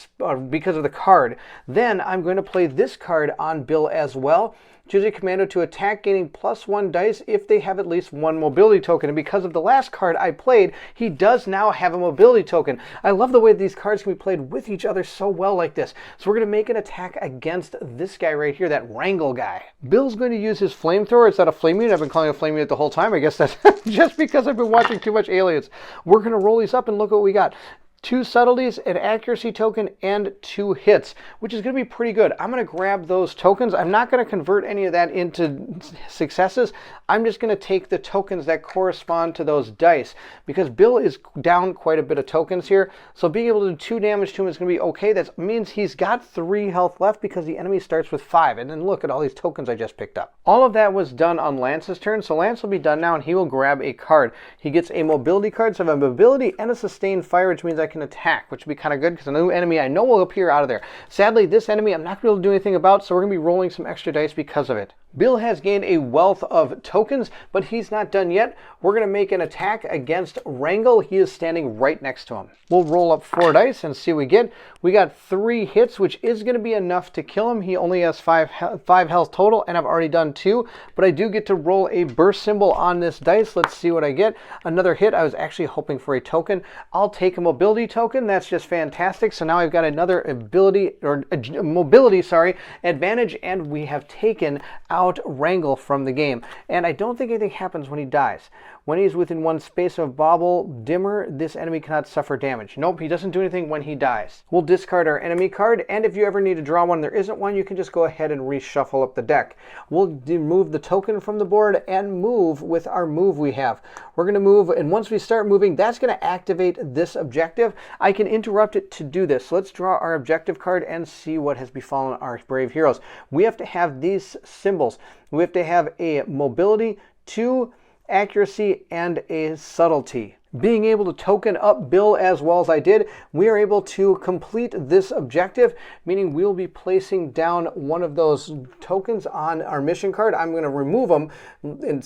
because of the card. Then I'm going to play this card on Bill as well. Choose a commando to attack, gaining +1 dice if they have at least 1 mobility token. And because of the last card I played, he does now have a mobility token. I love the way these cards can be played with each other so well like this. So we're going to make an attack against this guy right here, that Wrangle guy. Bill's going to use his Flamethrower. It's not a flame unit. I've been calling it a flame unit the whole time. I guess that's just because I've been watching too much Aliens. We're going to roll these up and look what we got. 2 subtleties, an accuracy token, and 2 hits, which is going to be pretty good. I'm going to grab those tokens. I'm not going to convert any of that into successes. I'm just going to take the tokens that correspond to those dice, because Bill is down quite a bit of tokens here. So being able to do 2 damage to him is going to be okay. That means he's got 3 health left because the enemy starts with 5. And then look at all these tokens I just picked up. All of that was done on Lance's turn. So Lance will be done now, and he will grab a card. He gets a mobility card, so I have a mobility and a sustained fire, which means I can attack, which would be kind of good because a new enemy I know will appear out of there. Sadly, this enemy I'm not going to be able to do anything about, so we're going to be rolling some extra dice because of it. Bill has gained a wealth of tokens, but he's not done yet. We're going to make an attack against Wrangle. He is standing right next to him. We'll roll up 4 dice and see what we get. We got 3 hits, which is going to be enough to kill him. He only has 5 health total, and I've already done 2, but I do get to roll a burst symbol on this dice. Let's see what I get. Another hit. I was actually hoping for a token. I'll take a mobility token. That's just fantastic. So now I've got another mobility advantage, and we have taken out Wrangle from the game. And I don't think anything happens when he dies. When he's within 1 space of Bauble Dimmer, this enemy cannot suffer damage. Nope, he doesn't do anything when he dies. We'll discard our enemy card, and if you ever need to draw one and there isn't one, you can just go ahead and reshuffle up the deck. We'll remove the token from the board and move with our move we have. We're going to move, and once we start moving, that's going to activate this objective. I can interrupt it to do this. So let's draw our objective card and see what has befallen our brave heroes. We have to have these symbols. We have to have a mobility, 2 accuracy, and a subtlety. Being able to token up Bill as well as I did, we are able to complete this objective, meaning we'll be placing down one of those tokens on our mission card. I'm going to remove them,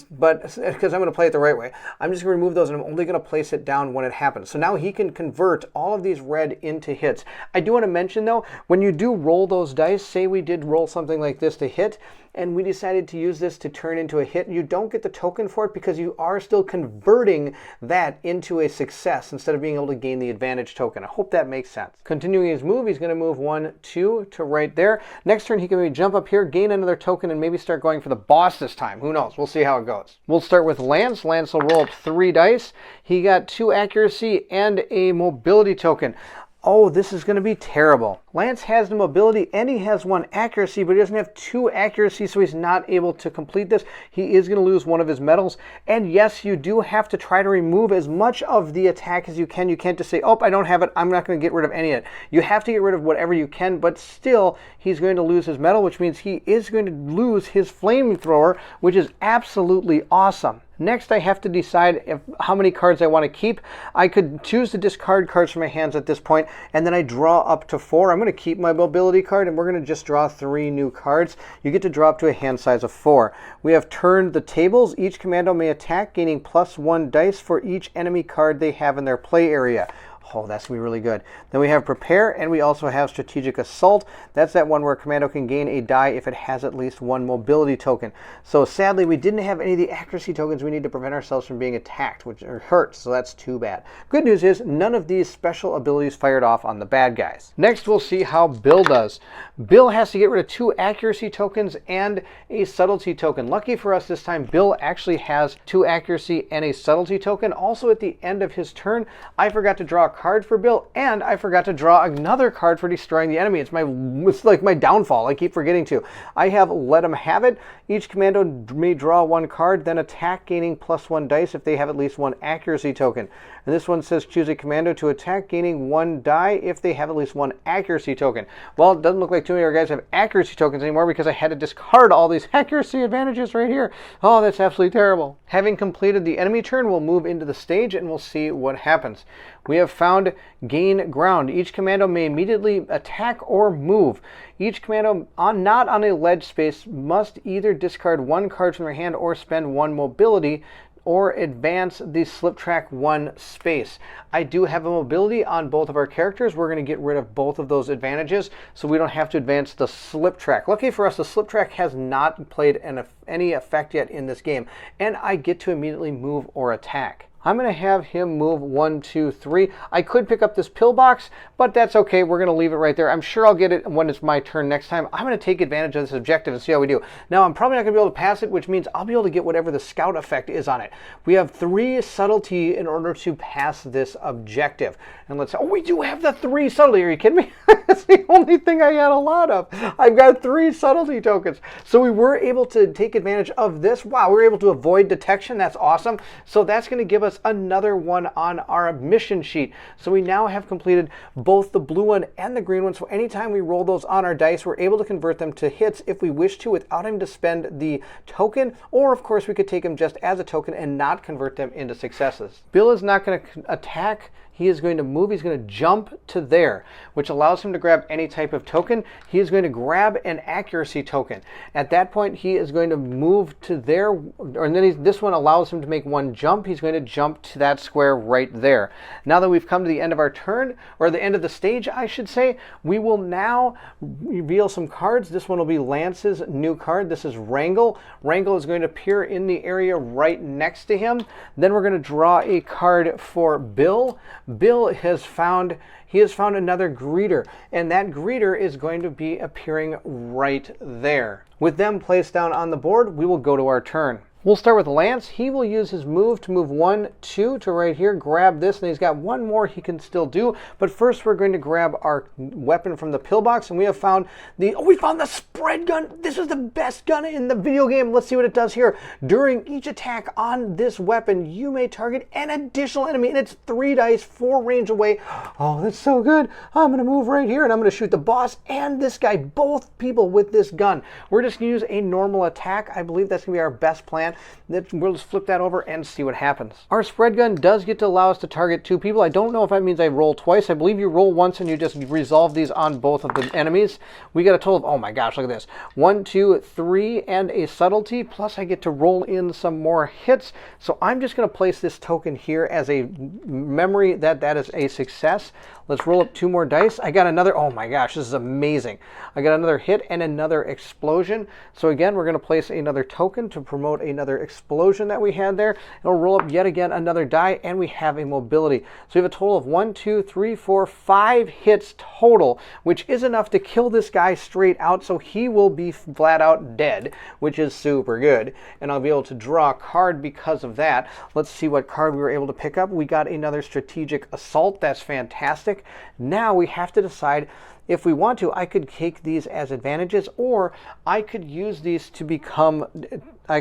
but because I'm going to play it the right way, I'm just going to remove those, and I'm only going to place it down when it happens. So now he can convert all of these red into hits. I do want to mention though, when you do roll those dice, say we did roll something like this to hit, and we decided to use this to turn into a hit, you don't get the token for it because you are still converting that into a success instead of being able to gain the advantage token. I hope that makes sense. Continuing his move, he's going to move 1, 2 to right there. Next turn, he can maybe jump up here, gain another token, and maybe start going for the boss this time. Who knows? We'll see how it goes. We'll start with Lance. Lance will roll up 3 dice. He got 2 accuracy and a mobility token. Oh, this is going to be terrible. Lance has the mobility and he has 1 accuracy, but he doesn't have 2 accuracy, so he's not able to complete this. He is going to lose 1 of his medals. And yes, you do have to try to remove as much of the attack as you can. You can't just say, oh, I don't have it, I'm not going to get rid of any of it. You have to get rid of whatever you can, but still, he's going to lose his medal, which means he is going to lose his flamethrower, which is absolutely awesome. Next, I have to decide how many cards I want to keep. I could choose to discard cards from my hands at this point, and then I draw up to 4. I'm going to keep my mobility card, and we're going to just draw 3 new cards. You get to draw up to a hand size of 4. We have turned the tables. Each commando may attack, gaining +1 dice for each enemy card they have in their play area. Oh, that's going to be really good. Then we have Prepare, and we also have Strategic Assault. That's that one where a commando can gain a die if it has at least 1 mobility token. So sadly, we didn't have any of the accuracy tokens we need to prevent ourselves from being attacked, which hurts, so that's too bad. Good news is, none of these special abilities fired off on the bad guys. Next, we'll see how Bill does. Bill has to get rid of 2 accuracy tokens and a subtlety token. Lucky for us this time, Bill actually has 2 accuracy and a subtlety token. Also, at the end of his turn, I forgot to draw a card for Bill, and I forgot to draw another card for destroying the enemy. It's like my downfall. I keep forgetting to. I have Let Him Have It. Each commando may draw 1 card, then attack, gaining +1 dice if they have at least 1 accuracy token. And this one says choose a commando to attack, gaining 1 die if they have at least 1 accuracy token. Well, it doesn't look like too many of our guys have accuracy tokens anymore because I had to discard all these accuracy advantages right here. Oh, that's absolutely terrible. Having completed the enemy turn, we'll move into the stage and we'll see what happens. We have found Gain Ground. Each commando may immediately attack or move. Each commando not on a ledge space must either discard 1 card from their hand or spend 1 mobility or advance the slip track 1 space. I do have a mobility on both of our characters. We're going to get rid of both of those advantages so we don't have to advance the slip track. Lucky for us, the slip track has not played any effect yet in this game, and I get to immediately move or attack. I'm going to have him move 1, 2, 3. I could pick up this pillbox, but that's okay. We're going to leave it right there. I'm sure I'll get it when it's my turn next time. I'm going to take advantage of this objective and see how we do. Now, I'm probably not going to be able to pass it, which means I'll be able to get whatever the scout effect is on it. We have 3 subtlety in order to pass this objective. And let's, oh, we do have the 3 subtlety. Are you kidding me? That's the only thing I had a lot of. I've got 3 subtlety tokens. So we were able to take advantage of this. Wow, we were able to avoid detection. That's awesome. So that's going to give us another one on our mission sheet. So we now have completed both the blue one and the green one. So anytime we roll those on our dice, we're able to convert them to hits if we wish to without having to spend the token. Or of course we could take them just as a token and not convert them into successes. Bill is not going to attack. He is going to move, he's going to jump to there, which allows him to grab any type of token. He is going to grab an accuracy token. At that point, he is going to move to there, and then this one allows him to make 1 jump. He's going to jump to that square right there. Now that we've come to the end of our turn, or the end of the stage, I should say, we will now reveal some cards. This one will be Lance's new card. This is Wrangle. Wrangle is going to appear in the area right next to him. Then we're going to draw a card for Bill. Bill has found another greeter, and that greeter is going to be appearing right there. With them placed down on the board, we will go to our turn. We'll start with Lance. He will use his move to move 1, 2 to right here, grab this, and he's got 1 more he can still do. But first we're going to grab our weapon from the pillbox, and we found the spread gun. This is the best gun in the video game. Let's see what it does here. During each attack on this weapon, you may target an additional enemy, and it's 3 dice, 4 range away. Oh, that's so good. I'm going to move right here, and I'm going to shoot the boss and this guy, both people with this gun. We're just going to use a normal attack. I believe that's going to be our best plan. We'll just flip that over and see what happens. Our spread gun does get to allow us to target 2 people. I don't know if that means I roll twice. I believe you roll once and you just resolve these on both of the enemies. We got a total of, oh my gosh, look at this. 1, 2, 3, and a subtlety, plus I get to roll in some more hits. So I'm just going to place this token here as a memory that is a success. Let's roll up 2 more dice. I got another, oh my gosh, this is amazing. I got another hit and another explosion. So again, we're going to place another token to promote another explosion that we had there. And we'll roll up yet again another die, and we have a mobility. So we have a total of 1, 2, 3, 4, 5 hits total, which is enough to kill this guy straight out. So he will be flat out dead, which is super good. And I'll be able to draw a card because of that. Let's see what card we were able to pick up. We got another strategic assault. That's fantastic. Now we have to decide if we want to. I could take these as advantages, or I could use these to become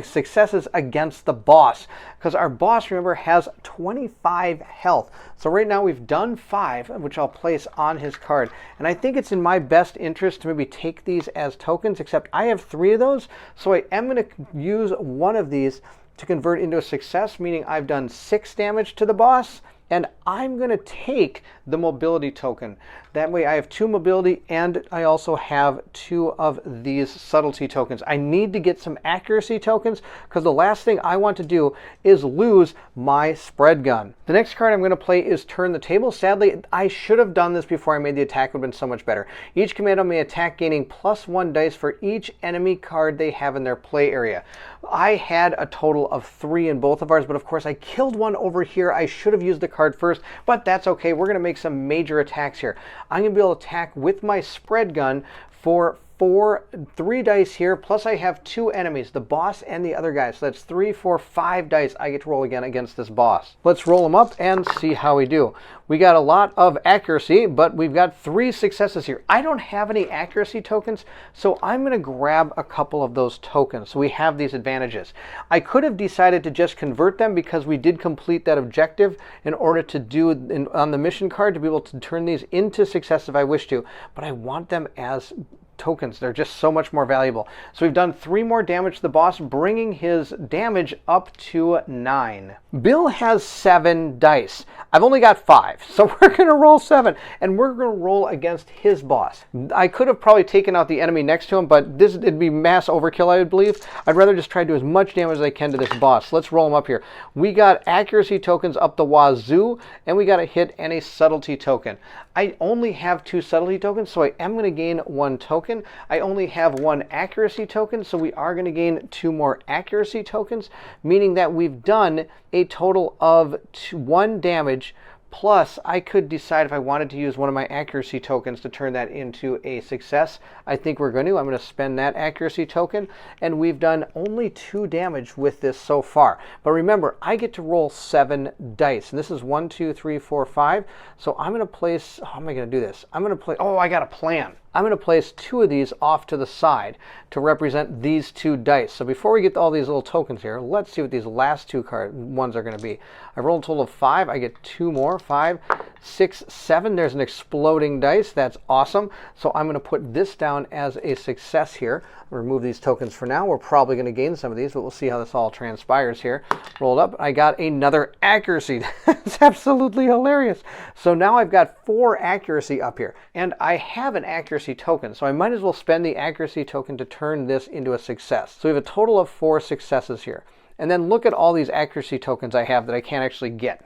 successes against the boss, because our boss, remember, has 25 health. So right now we've done 5, which I'll place on his card, and I think it's in my best interest to maybe take these as tokens, except I have 3 of those, so I am going to use 1 of these to convert into a success, meaning I've done 6 damage to the boss. And I'm going to take the mobility token. That way I have 2 mobility, and I also have 2 of these subtlety tokens. I need to get some accuracy tokens, because the last thing I want to do is lose my spread gun. The next card I'm going to play is Turn the Table. Sadly, I should have done this before I made the attack. It would have been so much better. Each commando may attack, gaining +1 dice for each enemy card they have in their play area. I had a total of 3 in both of ours, but of course I killed one over here. I should have used the card first, but that's okay. We're going to make some major attacks here. I'm going to be able to attack with my spread gun for 3 dice here, plus I have 2 enemies, the boss and the other guy. So that's 3, 4, 5 dice I get to roll again against this boss. Let's roll them up and see how we do. We got a lot of accuracy, but we've got 3 successes here. I don't have any accuracy tokens, so I'm going to grab a couple of those tokens. So we have these advantages. I could have decided to just convert them, because we did complete that objective in order to do on the mission card to be able to turn these into success if I wish to, but I want them as tokens. They're just so much more valuable. So we've done 3 more damage to the boss, bringing his damage up to 9. Bill has 7 dice. I've only got 5, so we're going to roll 7, and we're going to roll against his boss. I could have probably taken out the enemy next to him, but it'd be mass overkill, I would believe. I'd rather just try to do as much damage as I can to this boss. Let's roll him up here. We got accuracy tokens up the wazoo, and we got a hit and a subtlety token. I only have 2 subtlety tokens, so I am going to gain 1 token. I only have 1 accuracy token, so we are going to gain 2 more accuracy tokens, meaning that we've done a total of 1 damage. Plus, I could decide if I wanted to use one of my accuracy tokens to turn that into a success. I think we're going to. I'm going to spend that accuracy token, and we've done only 2 damage with this so far. But remember, I get to roll 7 dice, and this is 1, 2, 3, 4, 5. So I'm going to place, how am I going to do this? I'm going to play, oh, I got a plan. I'm going to place 2 of these off to the side to represent these 2 dice. So before we get to all these little tokens here, let's see what these last 2 ones are going to be. I rolled a total of 5. I get 2 more. 5, 6, 7. There's an exploding dice. That's awesome. So I'm going to put this down as a success here. Remove these tokens for now. We're probably going to gain some of these, but we'll see how this all transpires here. Rolled up. I got another accuracy. That's absolutely hilarious. So now I've got 4 accuracy up here, and I have an accuracy token, so I might as well spend the accuracy token to turn this into a success. So we have a total of 4 successes here. And then look at all these accuracy tokens I have that I can't actually get.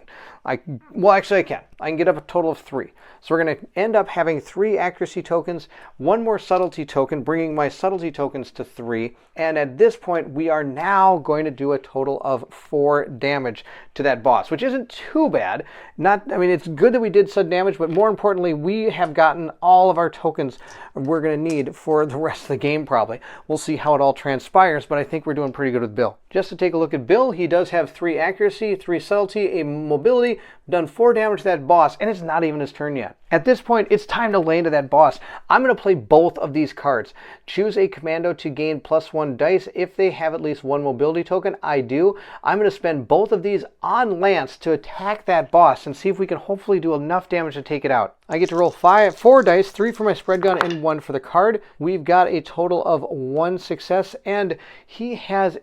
Well, actually I can. I can get up a total of 3. So we're going to end up having 3 accuracy tokens, 1 more subtlety token, bringing my subtlety tokens to 3. And at this point, we are now going to do a total of 4 damage to that boss, which isn't too bad. I mean, it's good that we did some damage, but more importantly, we have gotten all of our tokens we're going to need for the rest of the game probably. We'll see how it all transpires, but I think we're doing pretty good with Bill. Just to take a look at Bill, he does have 3 accuracy, 3 subtlety, a mobility, done 4 damage to that boss, and it's not even his turn yet. At this point, it's time to lay into that boss. I'm going to play both of these cards. Choose a commando to gain +1 dice if they have at least 1 mobility token. I do. I'm going to spend both of these on Lance to attack that boss and see if we can hopefully do enough damage to take it out. I get to roll 4 dice, 3 for my spread gun and 1 for the card. We've got a total of 1 success, and he has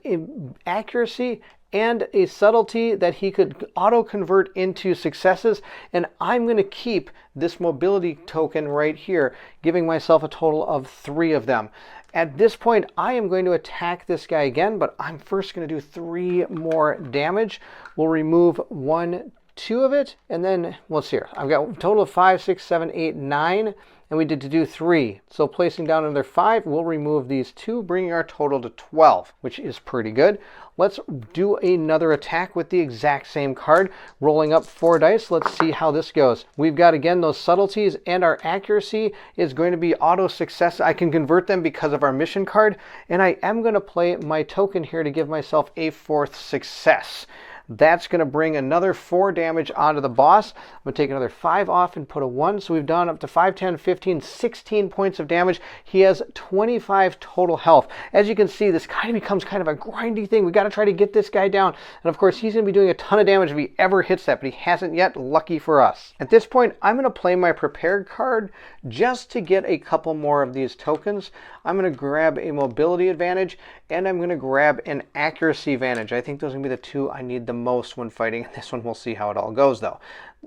accuracy and a subtlety that he could auto-convert into successes, and I'm going to keep this mobility token right here, giving myself a total of 3 of them. At this point, I am going to attack this guy again, but I'm first going to do 3 more damage. We'll remove 1, 2 of it, and then, let's see here. I've got a total of 5, 6, 7, 8, 9, and we did to do 3. So placing down another 5, we'll remove these 2, bringing our total to 12, which is pretty good. Let's do another attack with the exact same card, rolling up 4 dice. Let's see how this goes. We've got, again, those subtleties, and our accuracy is going to be auto success. I can convert them because of our mission card, and I am going to play my token here to give myself a 4th success. That's going to bring another 4 damage onto the boss. I'm going to take another 5 off and put a 1. So we've done up to 5, 10, 15, 16 points of damage. He has 25 total health. As you can see, this kind of becomes kind of a grindy thing. We've got to try to get this guy down. And of course, he's going to be doing a ton of damage if he ever hits that, but he hasn't yet. Lucky for us. At this point, I'm going to play my prepared card just to get a couple more of these tokens. I'm going to grab a mobility advantage, and I'm going to grab an accuracy advantage. I think those are going to be the 2 I need the most when fighting. This one, we'll see how it all goes, though.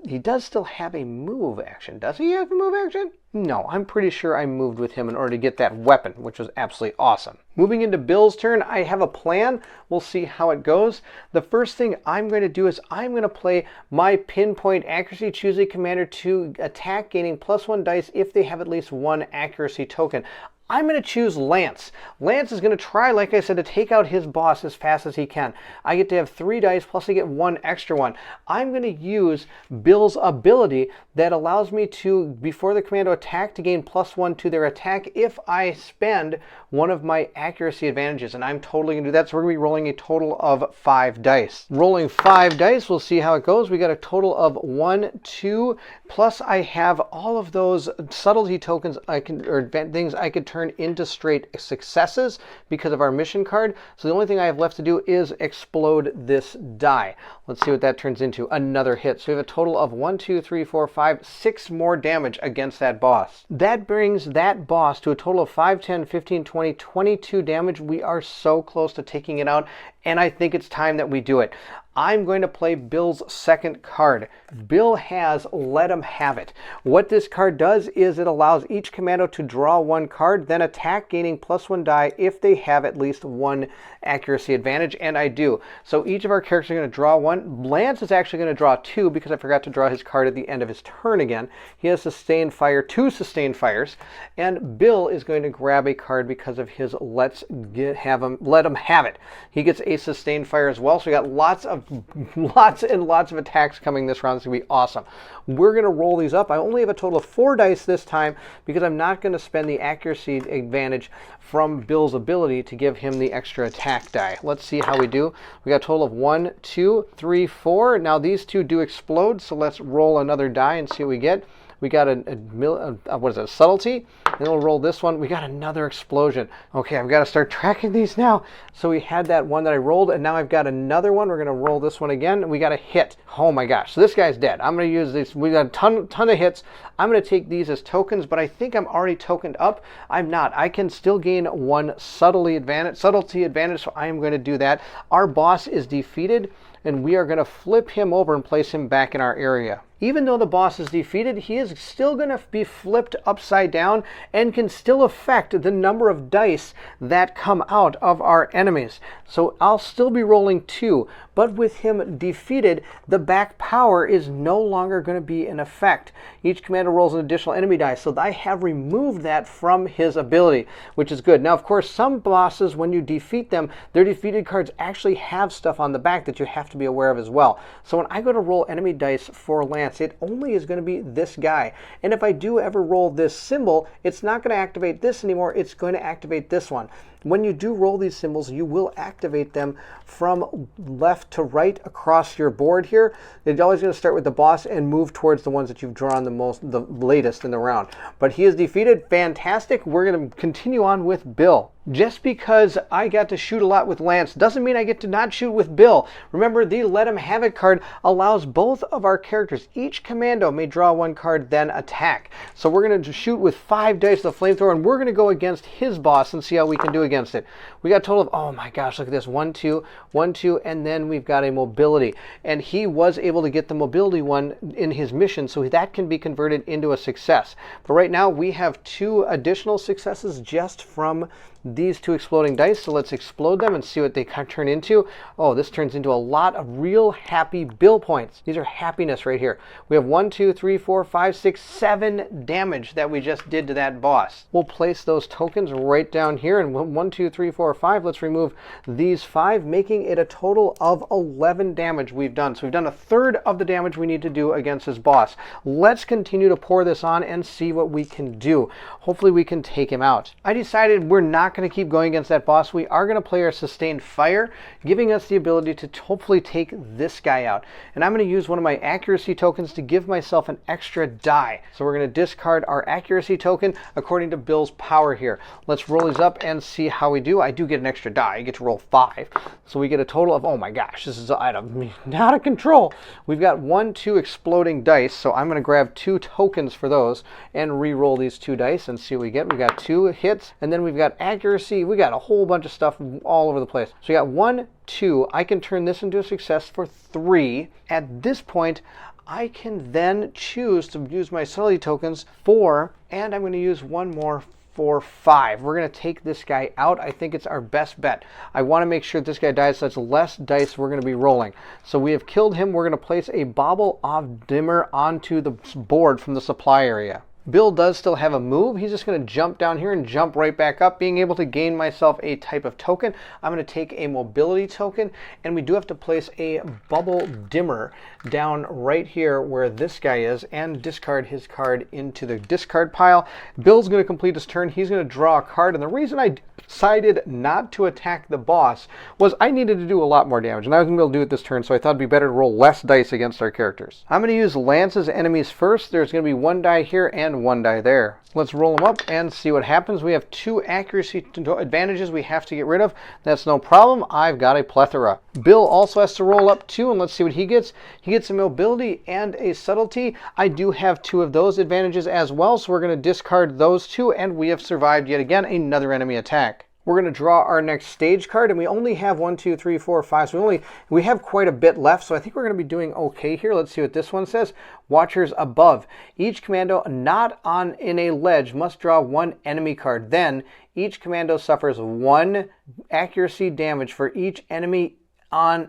He does still have a move action. Does he have a move action? No, I'm pretty sure I moved with him in order to get that weapon, which was absolutely awesome. Moving into Bill's turn, I have a plan. We'll see how it goes. The first thing I'm going to do is I'm going to play my pinpoint accuracy, choose a commander to attack, gaining +1 dice if they have at least 1 accuracy token. I'm going to choose Lance. Lance is going to try, like I said, to take out his boss as fast as he can. I get to have 3 dice, plus I get 1 extra one. I'm going to use Bill's ability that allows me to, before the commando attack, to gain +1 to their attack if I spend one of my accuracy advantages, and I'm totally going to do that. So we're going to be rolling a total of 5 dice. Rolling 5 dice, we'll see how it goes. We got a total of 1, 2, plus I have all of those subtlety tokens or things I could turn into straight successes because of our mission card. So the only thing I have left to do is explode this die. Let's see what that turns into. Another hit. So we have a total of 1, 2, 3, 4, 5, 6 more damage against that boss. That brings that boss to a total of 5, 10, 15, 20, 22 damage. We are so close to taking it out, and I think it's time that we do it. I'm going to play Bill's second card. Bill has Let 'em Have It. What this card does is it allows each commando to draw one card, then attack, gaining +1 die if they have at least one accuracy advantage, and I do. So each of our characters are going to draw one. Lance is actually going to draw two because I forgot to draw his card at the end of his turn again. He has sustained fire, 2 sustained fires, and Bill is going to grab a card because of his Let 'em Have It. He gets a sustained fire as well, so we got lots and lots of attacks coming this round. It's going to be awesome. We're going to roll these up. I only have a total of 4 dice this time because I'm not going to spend the accuracy advantage from Bill's ability to give him the extra attack die. Let's see how we do. We got a total of 1, 2, 3, 4. Now these two do explode, so let's roll another die and see what we get. We got a subtlety, and then we'll roll this one. We got another explosion. Okay, I've got to start tracking these now. So we had that one that I rolled, and now I've got another one. We're going to roll this one again, and we got a hit. Oh my gosh, so this guy's dead. I'm going to use these. We got a ton of hits. I'm going to take these as tokens, but I think I'm already tokened up. I'm not. I can still gain 1 subtlety advantage, so I am going to do that. Our boss is defeated, and we are going to flip him over and place him back in our area. Even though the boss is defeated, he is still going to be flipped upside down and can still affect the number of dice that come out of our enemies. So I'll still be rolling 2, but with him defeated, the back power is no longer going to be in effect. Each commander rolls an additional enemy die, so I have removed that from his ability, which is good. Now, of course, some bosses, when you defeat them, their defeated cards actually have stuff on the back that you have to be aware of as well. So when I go to roll enemy dice for Lance, it only is going to be this guy. And if I do ever roll this symbol, it's not going to activate this anymore. It's going to activate this one. When you do roll these symbols, you will activate them from left to right across your board here. It's always going to start with the boss and move towards the ones that you've drawn the latest in the round. But he is defeated. Fantastic. We're going to continue on with Bill. Just because I got to shoot a lot with Lance doesn't mean I get to not shoot with Bill. Remember, the Let 'em Have It card allows both of our characters, each commando may draw 1 card, then attack. So we're going to shoot with 5 dice of the flamethrower, and we're going to go against his boss and see how we can do against it. We got a total of, oh my gosh, look at this, 1, 2, 1, 2, and then we've got a mobility. And he was able to get the mobility one in his mission, so that can be converted into a success. But right now we have 2 additional successes just from these 2 exploding dice, so let's explode them and see what they turn into. Oh, this turns into a lot of real happy Bill points. These are happiness right here. We have 1, 2, 3, 4, 5, 6, 7 damage that we just did to that boss. We'll place those tokens right down here, and 1, 2, 3, 4, 5. Let's remove these 5, making it a total of 11 damage we've done. So we've done 1/3 of the damage we need to do against his boss. Let's continue to pour this on and see what we can do. Hopefully we can take him out. I decided we're not going to keep going against that boss. We are going to play our sustained fire, giving us the ability to hopefully take this guy out. And I'm going to use one of my accuracy tokens to give myself an extra die. So we're going to discard our accuracy token according to Bill's power here. Let's roll these up and see how we do. I do get an extra die. I get to roll 5. So we get a total of, oh my gosh, this is out of control. We've got 1, 2 exploding dice. So I'm going to grab 2 tokens for those and re-roll these 2 dice and see what we get. We got 2 hits, and then we've got accuracy. We got a whole bunch of stuff all over the place. So we got 1, 2. I can turn this into a success for 3. At this point, I can then choose to use my subtlety tokens for, and I'm going to use 1 more for 5. We're going to take this guy out. I think it's our best bet. I want to make sure this guy dies, so that's less dice we're going to be rolling. So we have killed him. We're going to place a bauble of dimmer onto the board from the supply area. Bill does still have a move. He's just going to jump down here and jump right back up, being able to gain myself a type of token. I'm going to take a mobility token, and we do have to place a bubble dimmer down right here where this guy is and discard his card into the discard pile. Bill's going to complete his turn. He's going to draw a card, and the reason I decided not to attack the boss was I needed to do a lot more damage, and I was going to be able to do it this turn, so I thought it'd be better to roll less dice against our characters. I'm going to use Lance's enemies first. There's going to be 1 die here and 1 die there. Let's roll them up and see what happens. We have 2 accuracy advantages we have to get rid of. That's no problem. I've got a plethora. Bill also has to roll up 2, and let's see what he gets. He gets a mobility and a subtlety. I do have 2 of those advantages as well, so we're going to discard those 2, and we have survived yet again another enemy attack. We're going to draw our next stage card, and we only have 1, 2, 3, 4, 5. So we have quite a bit left, so I think we're going to be doing okay here. Let's see what this one says. Watchers above. Each commando not in a ledge must draw 1 enemy card. Then each commando suffers 1 accuracy damage for each enemy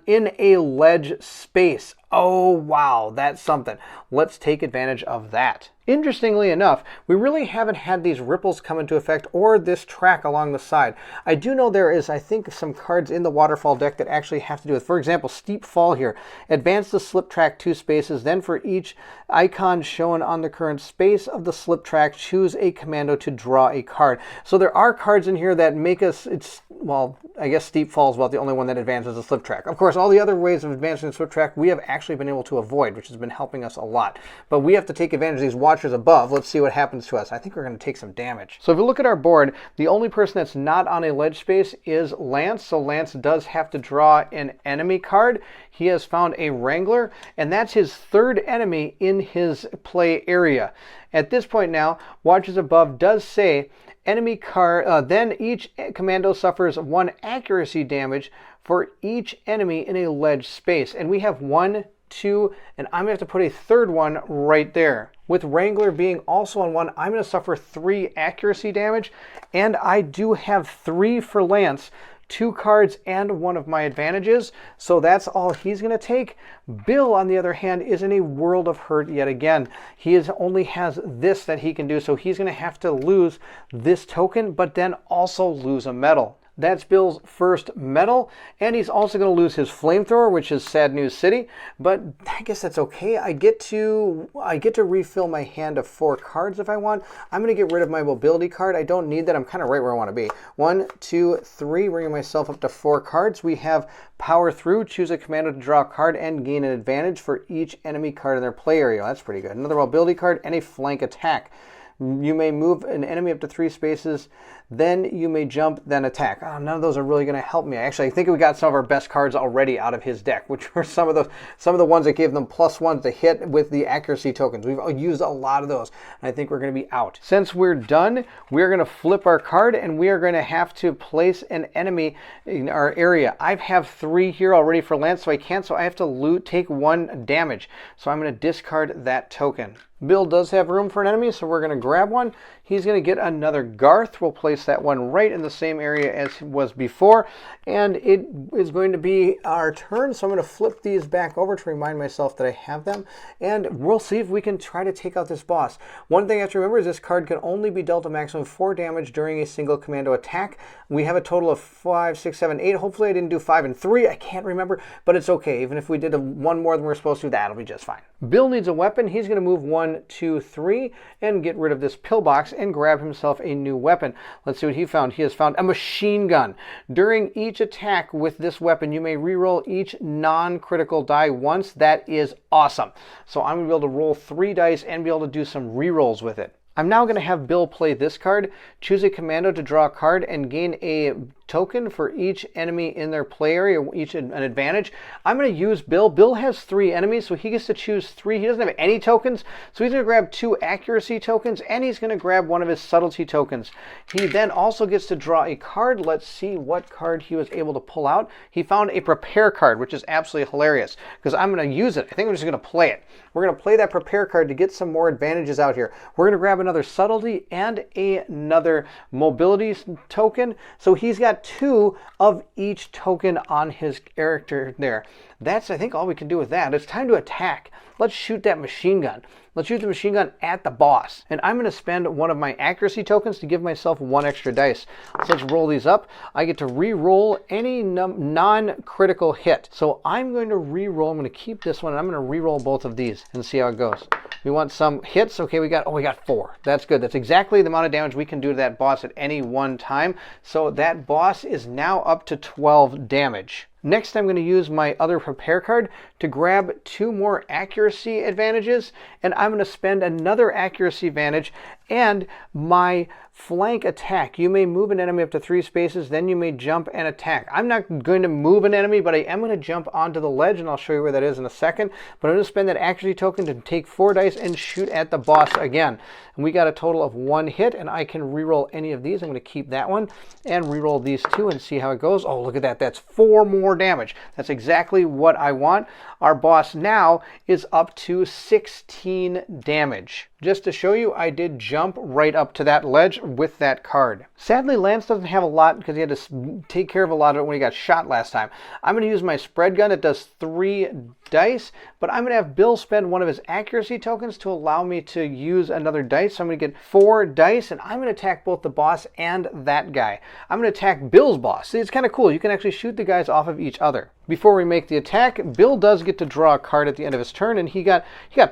in a ledge space. Oh wow, that's something. Let's take advantage of that. Interestingly enough, we really haven't had these ripples come into effect or this track along the side. I do know there is, I think, some cards in the waterfall deck that actually have to do with, for example, Steep Fall here. Advance the slip track 2 spaces, then for each icon shown on the current space of the slip track, choose a commando to draw a card. So there are cards in here that make us, well, I guess Steep Fall is about the only one that advances the slip track. Of course, all the other ways of advancing the slip track we have actually been able to avoid, which has been helping us a lot. But we have to take advantage of these watchers above. Let's see what happens to us. I think we're going to take some damage. So if you look at our board, the only person that's not on a ledge space is Lance. So Lance does have to draw an enemy card. He has found a Wrangler, and that's his 3rd enemy in his play area. At this point now, watchers above does say enemy card, then each commando suffers 1 accuracy damage for each enemy in a ledge space. And we have 1, 2, and I'm going to have to put a 3rd one right there. With Wrangler being also on 1, I'm going to suffer 3 accuracy damage, and I do have 3 for Lance. 2 cards and 1 of my advantages, so that's all he's going to take. Bill, on the other hand, is in a world of hurt yet again. He only has this that he can do, so he's going to have to lose this token, but then also lose a medal. That's Bill's first medal, and he's also going to lose his flamethrower, which is Sad News City, but I guess that's okay. I get to refill my hand of 4 cards if I want. I'm going to get rid of my mobility card. I don't need that. I'm kind of right where I want to be. 1, 2, 3, bringing myself up to 4 cards. We have Power Through, choose a commando to draw a card and gain an advantage for each enemy card in their play area. That's pretty good. Another mobility card and a flank attack. You may move an enemy up to 3 spaces, then you may jump, then attack. Oh, none of those are really going to help me. Actually, I think we got some of our best cards already out of his deck, which were some of the ones that gave them +1 to hit with the accuracy tokens. We've used a lot of those, and I think we're going to be out. Since we're done, we're going to flip our card, and we are going to have to place an enemy in our area. I have 3 here already for Lance, so I can't, so I have to take 1 damage. So I'm going to discard that token. Bill does have room for an enemy, so we're going to grab one. He's going to get another Garth. We'll place that one right in the same area as was before, and it is going to be our turn, so I'm going to flip these back over to remind myself that I have them, and we'll see if we can try to take out this boss. One thing I have to remember is this card can only be dealt a maximum of 4 damage during a single commando attack. We have a total of 5, 6, 7, 8. Hopefully I didn't do 5 and 3. I can't remember, but it's okay. Even if we did 1 more than we're supposed to, that'll be just fine. Bill needs a weapon. He's going to move 1, 2, 3 and get rid of this pillbox and grab himself a new weapon. Let's see what he found. He has found a machine gun. During each attack with this weapon, you may reroll each non-critical die once. That is awesome. So I'm going to be able to roll 3 dice and be able to do some rerolls with it. I'm now going to have Bill play this card, choose a commando to draw a card, and gain a token for each enemy in their play area, each an advantage. I'm going to use Bill. Bill has 3 enemies, so he gets to choose 3. He doesn't have any tokens, so he's going to grab 2 accuracy tokens, and he's going to grab 1 of his subtlety tokens. He then also gets to draw a card. Let's see what card he was able to pull out. He found a prepare card, which is absolutely hilarious, because I'm going to use it. I think I'm just going to play it. We're going to play that prepare card to get some more advantages out here. We're going to grab another subtlety and another mobility token. So he's got 2 of each token on his character there. That's, I think, all we can do with that. It's time to attack. Let's shoot that machine gun. Let's shoot the machine gun at the boss. And I'm going to spend 1 of my accuracy tokens to give myself 1 extra dice. So let's roll these up. I get to re-roll any non-critical hit. So I'm going to re-roll. I'm going to keep this one, and I'm going to re-roll both of these and see how it goes. We want some hits. Okay, we got 4. That's good. That's exactly the amount of damage we can do to that boss at any one time. So that boss is now up to 12 damage. Next, I'm going to use my other prepare card to grab 2 more accuracy advantages, and I'm going to spend another accuracy advantage and my flank attack. You may move an enemy up to 3 spaces, then you may jump and attack. I'm not going to move an enemy, but I am going to jump onto the ledge, and I'll show you where that is in a second. But I'm going to spend that accuracy token to take 4 dice and shoot at the boss again. And we got a total of 1 hit, and I can reroll any of these. I'm going to keep that one and reroll these 2 and see how it goes. Oh, look at that. That's 4 more damage. That's exactly what I want. Our boss now is up to 16 damage. Just to show you, I did jump right up to that ledge with that card. Sadly, Lance doesn't have a lot because he had to take care of a lot of it when he got shot last time. I'm going to use my spread gun. It does 3 dice, but I'm going to have Bill spend one of his accuracy tokens to allow me to use another dice. So I'm going to get 4 dice, and I'm going to attack both the boss and that guy. I'm going to attack Bill's boss. See, it's kind of cool. You can actually shoot the guys off of each other. Before we make the attack, Bill does get to draw a card at the end of his turn, and he got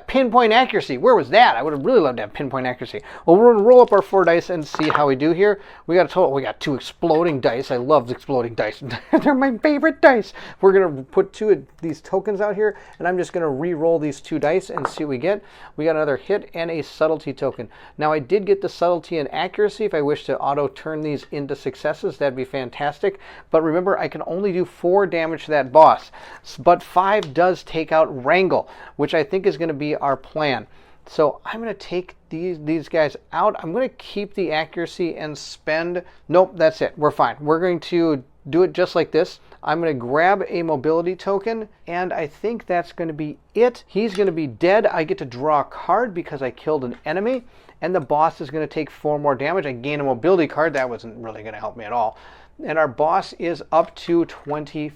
pinpoint accuracy. Where was that? I would have really loved to have pinpoint accuracy. Well, we're going to roll up our 4 dice and see how we do here. We got 2 exploding dice. I love exploding dice. They're my favorite dice. We're going to put 2 of these tokens out here, and I'm just going to re-roll these 2 dice and see what we get. We got another hit and a subtlety token. Now, I did get the subtlety and accuracy. If I wish to auto-turn these into successes, that'd be fantastic. But remember, I can only do 4 damage to that boss, but 5 does take out Wrangle, which I think is going to be our plan. So I'm going to take these guys out. I'm going to keep the accuracy and spend... Nope, that's it. We're fine. We're going to do it just like this. I'm going to grab a mobility token, and I think that's going to be it. He's going to be dead. I get to draw a card because I killed an enemy, and the boss is going to take 4 more damage. I gain a mobility card. That wasn't really going to help me at all. And our boss is up to 20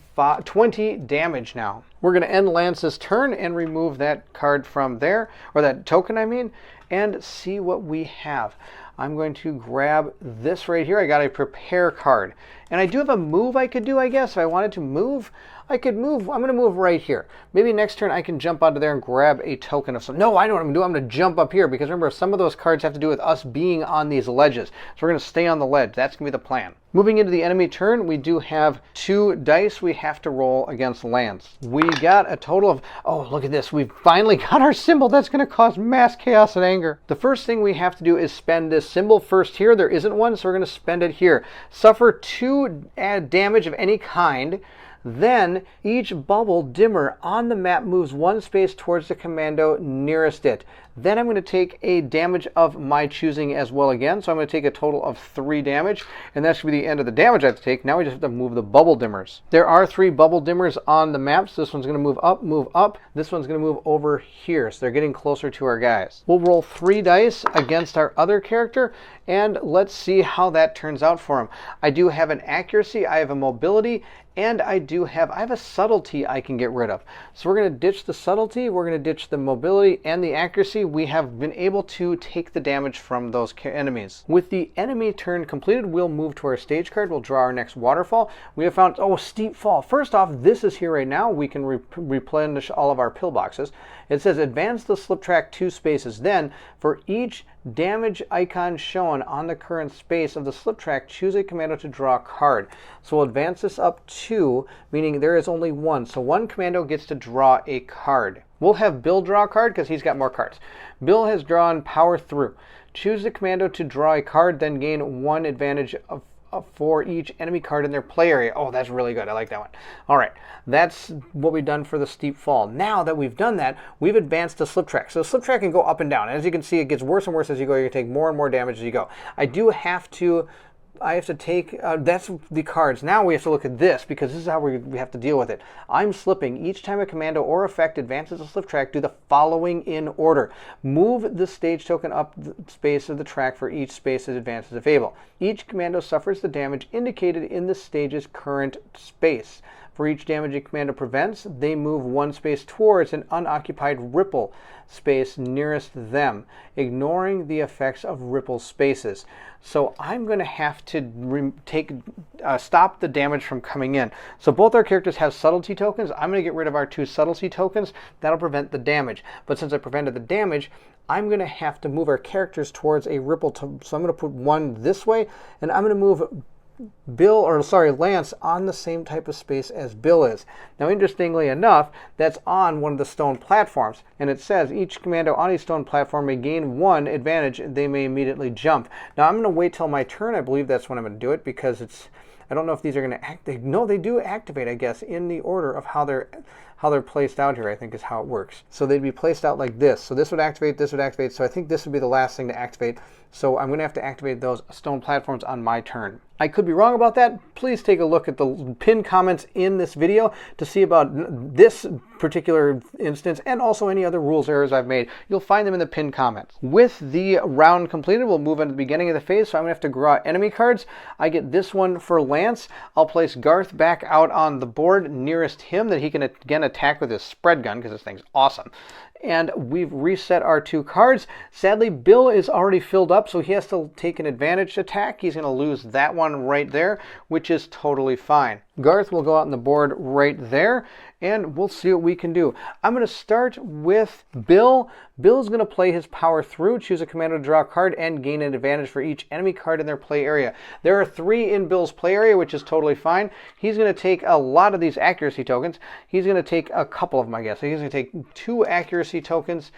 damage now. We're going to end Lance's turn and remove that card from there, or that token, I mean, and see what we have. I'm going to grab this right here. I got a prepare card. And I do have a move I could do, I guess. If I wanted to move, I could move. I'm going to move right here. Maybe next turn I can jump onto there and grab a token of some. No, I know what I'm going to do. I'm going to jump up here because remember, some of those cards have to do with us being on these ledges. So we're going to stay on the ledge. That's going to be the plan. Moving into the enemy turn, we do have 2 dice we have to roll against Lance. We got a total of, oh, look at this. We've finally got our symbol. That's going to cause mass chaos and anger. The first thing we have to do is spend this symbol first here. There isn't one, so we're going to spend it here. Suffer 2 damage of any kind. Then each bubble dimmer on the map moves 1 space towards the commando nearest it. Then I'm going to take a damage of my choosing as well again. So I'm going to take a total of 3 damage, and that should be the end of the damage I have to take. Now we just have to move the bubble dimmers. There are 3 bubble dimmers on the map. So this one's going to move up, move up. This one's going to move over here. So they're getting closer to our guys. We'll roll 3 dice against our other character, and let's see how that turns out for him. I do have an accuracy, I have a mobility, and I have a subtlety I can get rid of. So we're going to ditch the subtlety, we're going to ditch the mobility and the accuracy. We have been able to take the damage from those enemies. With the enemy turn completed, we'll move to our stage card. We'll draw our next waterfall. We have found, steep fall. First off, this is here right now. We can replenish all of our pillboxes. It says advance the slip track 2 spaces. Then, for each damage icon shown on the current space of the slip track, choose a commando to draw a card. So we'll advance this up 2, meaning there is only 1. So 1 commando gets to draw a card. We'll have Bill draw a card because he's got more cards. Bill has drawn Power Through. Choose the commando to draw a card, then gain 1 advantage for each enemy card in their play area. Oh, that's really good. I like that one. All right, that's what we've done for the steep fall. Now that we've done that, we've advanced the slip track. So the slip track can go up and down. As you can see, it gets worse and worse as you go. You can take more and more damage as you go. I have to take, that's the cards. Now we have to look at this because this is how we have to deal with it. I'm slipping. Each time a commando or effect advances a slip track, do the following in order. Move the stage token up the space of the track for each space it advances if able. Each commando suffers the damage indicated in the stage's current space. For each damage a commando prevents, they move 1 space towards an unoccupied ripple space nearest them, ignoring the effects of ripple spaces. So I'm going to have to stop the damage from coming in. So both our characters have subtlety tokens. I'm going to get rid of our 2 subtlety tokens. That'll prevent the damage. But since I prevented the damage, I'm going to have to move our characters towards a ripple. So I'm going to put 1 this way, and I'm going to move Lance on the same type of space as Bill is. Now, interestingly enough, that's on one of the stone platforms, and it says each commando on a stone platform may gain 1 advantage. They may immediately jump. Now, I'm going to wait till my turn. I believe that's when I'm going to do it, because I don't know if these are going to activate. No, they do activate, I guess, in the order of how they're placed out here, I think is how it works. So they'd be placed out like this. So this would activate, this would activate. So I think this would be the last thing to activate. So I'm going to have to activate those stone platforms on my turn. I could be wrong about that. Please take a look at the pinned comments in this video to see about this particular instance and also any other rules errors I've made. You'll find them in the pinned comments. With the round completed, we'll move on to the beginning of the phase. So I'm going to have to draw enemy cards. I get this one for Lance. I'll place Garth back out on the board nearest him that he can again attack with his spread gun, because this thing's awesome. And we've reset our 2 cards. Sadly, Bill is already filled up, so he has to take an advantage attack. He's going to lose that one right there, which is totally fine. Garth will go out on the board right there, and we'll see what we can do. I'm going to start with Bill. Bill's going to play his power through, choose a commando to draw a card, and gain an advantage for each enemy card in their play area. There are 3 in Bill's play area, which is totally fine. He's going to take a lot of these accuracy tokens. He's going to take a couple of them, I guess. So he's going to take 2 accuracy tokens,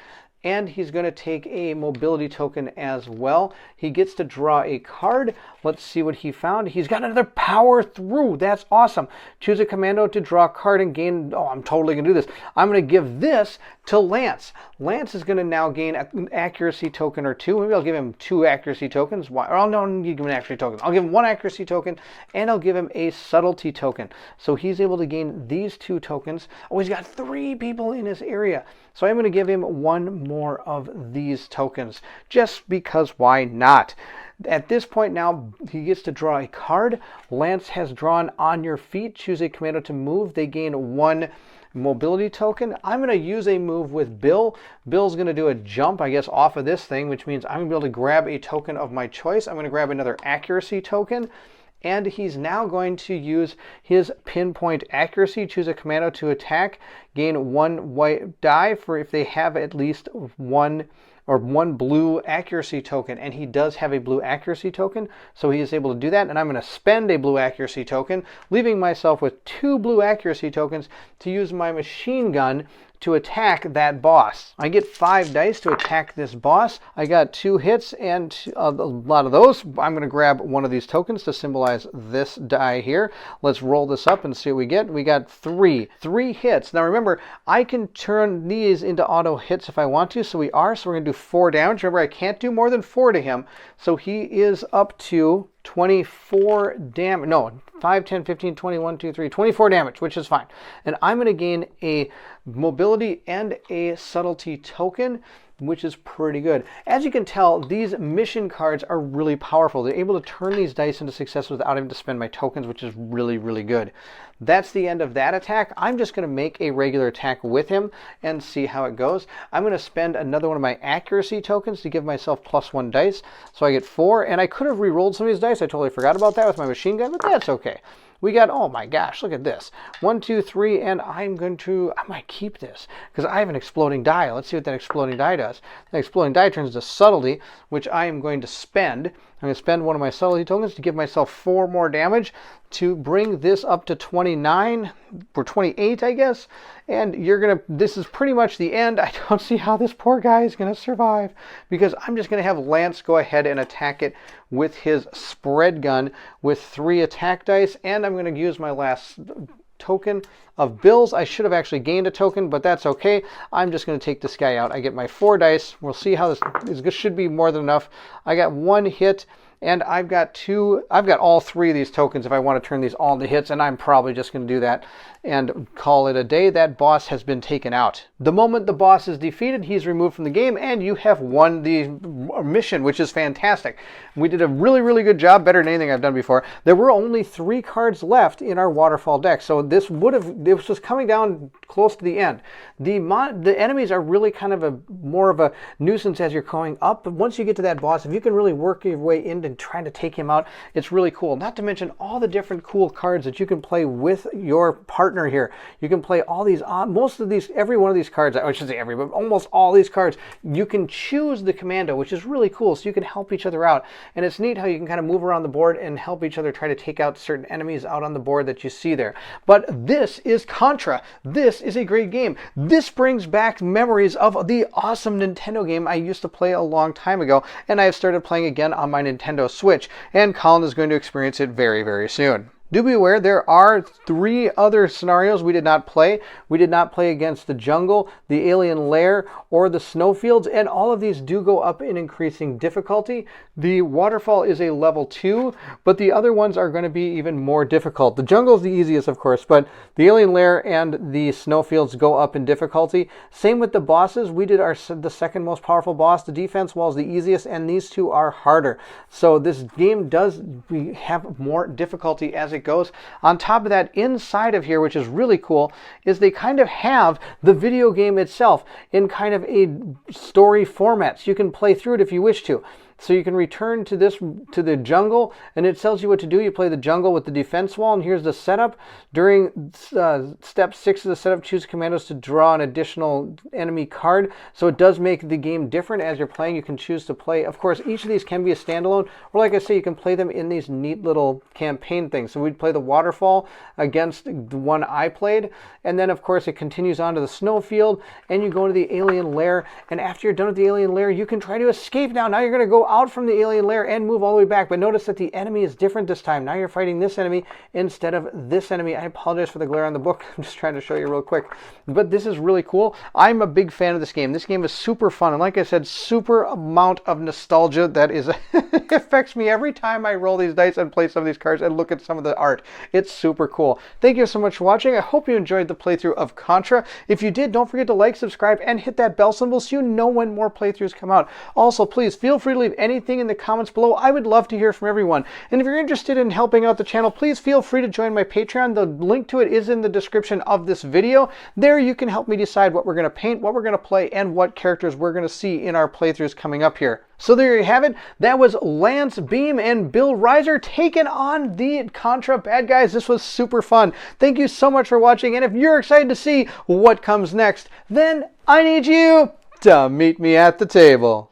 and he's going to take a mobility token as well. He gets to draw a card. Let's see what he found. He's got another power through. That's awesome. Choose a commando to draw a card and gain... Oh, I'm totally going to do this. I'm going to give this to Lance. Lance is going to now gain an accuracy token or 2. Maybe I'll give him 2 accuracy tokens. Why? Oh, no, you give him an accuracy token. I'll give him 1 accuracy token, and I'll give him a subtlety token. So he's able to gain these 2 tokens. Oh, he's got 3 people in his area. So I'm going to give him 1 more of these tokens, just because why not? At this point now, he gets to draw a card. Lance has drawn on your feet. Choose a commando to move. They gain 1 mobility token. I'm going to use a move with Bill. Bill's going to do a jump, I guess, off of this thing, which means I'm going to be able to grab a token of my choice. I'm going to grab another accuracy token. And he's now going to use his pinpoint accuracy, choose a commando to attack, gain 1 white die for if they have at least 1 blue accuracy token. And he does have a blue accuracy token, so he is able to do that. And I'm going to spend a blue accuracy token, leaving myself with 2 blue accuracy tokens to use my machine gun to attack that boss. I get 5 dice to attack this boss. I got 2 hits and a lot of those. I'm going to grab one of these tokens to symbolize this die here. Let's roll this up and see what we get. We got 3 hits. Now remember, I can turn these into auto hits if I want to, so we're going to do 4 damage. Remember, I can't do more than 4 to him, so he is up to 24 damage. No, 5, 10, 15, 21, 2, 3, 24 damage, which is fine. And I'm going to gain a mobility and a subtlety token, which is pretty good. As you can tell, these mission cards are really powerful. They're able to turn these dice into success without having to spend my tokens, which is really, really good. That's the end of that attack. I'm just going to make a regular attack with him and see how it goes. I'm going to spend another one of my accuracy tokens to give myself +1 dice. So I get 4, and I could have re-rolled some of these dice. I totally forgot about that with my machine gun, but that's okay. We got, oh my gosh, look at this. 1, 2, 3, and I might keep this because I have an exploding die. Let's see what that exploding die does. That exploding die turns to subtlety, which I am going to spend. I'm going to spend one of my subtlety tokens to give myself 4 more damage to bring this up to 29 or 28, I guess. And this is pretty much the end. I don't see how this poor guy is going to survive because I'm just going to have Lance go ahead and attack it with his spread gun with 3 attack dice. And I'm going to use my last token of Bill's. I should have actually gained a token, but that's okay. I'm just going to take this guy out. I get my 4 dice. We'll see how this should be more than enough. I got 1 hit. And I've got all 3 of these tokens if I want to turn these all into hits, and I'm probably just going to do that and call it a day. That boss has been taken out. The moment the boss is defeated, he's removed from the game, and you have won the mission, which is fantastic. We did a really, really good job, better than anything I've done before. There were only 3 cards left in our waterfall deck, so this would have, this was coming down close to the end. The enemies are really kind of more of a nuisance as you're going up, but once you get to that boss, if you can really work your way into trying to take him out, it's really cool. Not to mention all the different cool cards that you can play with your partner here. You can play all these, every one of these cards, I shouldn't say every, but almost all these cards, you can choose the commando, which is really cool, so you can help each other out. And it's neat how you can kind of move around the board and help each other try to take out certain enemies out on the board that you see there. But this is Contra. This is a great game. This brings back memories of the awesome Nintendo game I used to play a long time ago, and I have started playing again on my Nintendo Switch, and Colin is going to experience it very, very soon. Do be aware, there are 3 other scenarios we did not play. We did not play against the jungle, the alien lair, or the snowfields, and all of these do go up in increasing difficulty. The waterfall is a level 2, but the other ones are going to be even more difficult. The jungle is the easiest, of course, but the alien lair and the snowfields go up in difficulty. Same with the bosses. We did the second most powerful boss. The defense wall is the easiest, and these 2 are harder. So this game does have more difficulty as it goes. On top of that, inside of here, which is really cool, is they kind of have the video game itself in kind of a story format, so you can play through it if you wish to. So you can return to the jungle, and it tells you what to do. You play the jungle with the defense wall, and here's the setup. During step 6 of the setup, choose commandos to draw an additional enemy card. So it does make the game different as you're playing. You can choose to play. Of course, each of these can be a standalone, or like I say, you can play them in these neat little campaign things. So we'd play the waterfall against the one I played, and then of course it continues on to the snowfield, and you go to the alien lair, and after you're done with the alien lair, you can try to escape now. Now you're going to go out from the alien lair and move all the way back, but notice that the enemy is different this time. Now you're fighting this enemy instead of this enemy. I apologize for the glare on the book. I'm just trying to show you real quick, but this is really cool. I'm a big fan of this game. This game is super fun, and like I said, super amount of nostalgia that is affects me every time I roll these dice and play some of these cards and look at some of the art. It's super cool. Thank you so much for watching. I hope you enjoyed the playthrough of Contra. If you did, don't forget to like, subscribe, and hit that bell symbol so you know when more playthroughs come out. Also, please feel free to leave anything in the comments below. I would love to hear from everyone. And if you're interested in helping out the channel, please feel free to join my Patreon. The link to it is in the description of this video. There you can help me decide what we're going to paint, what we're going to play, and what characters we're going to see in our playthroughs coming up here. So there you have it. That was Lance Beam and Bill Reiser taking on the Contra bad guys. This was super fun. Thank you so much for watching. And if you're excited to see what comes next, then I need you to meet me at the table.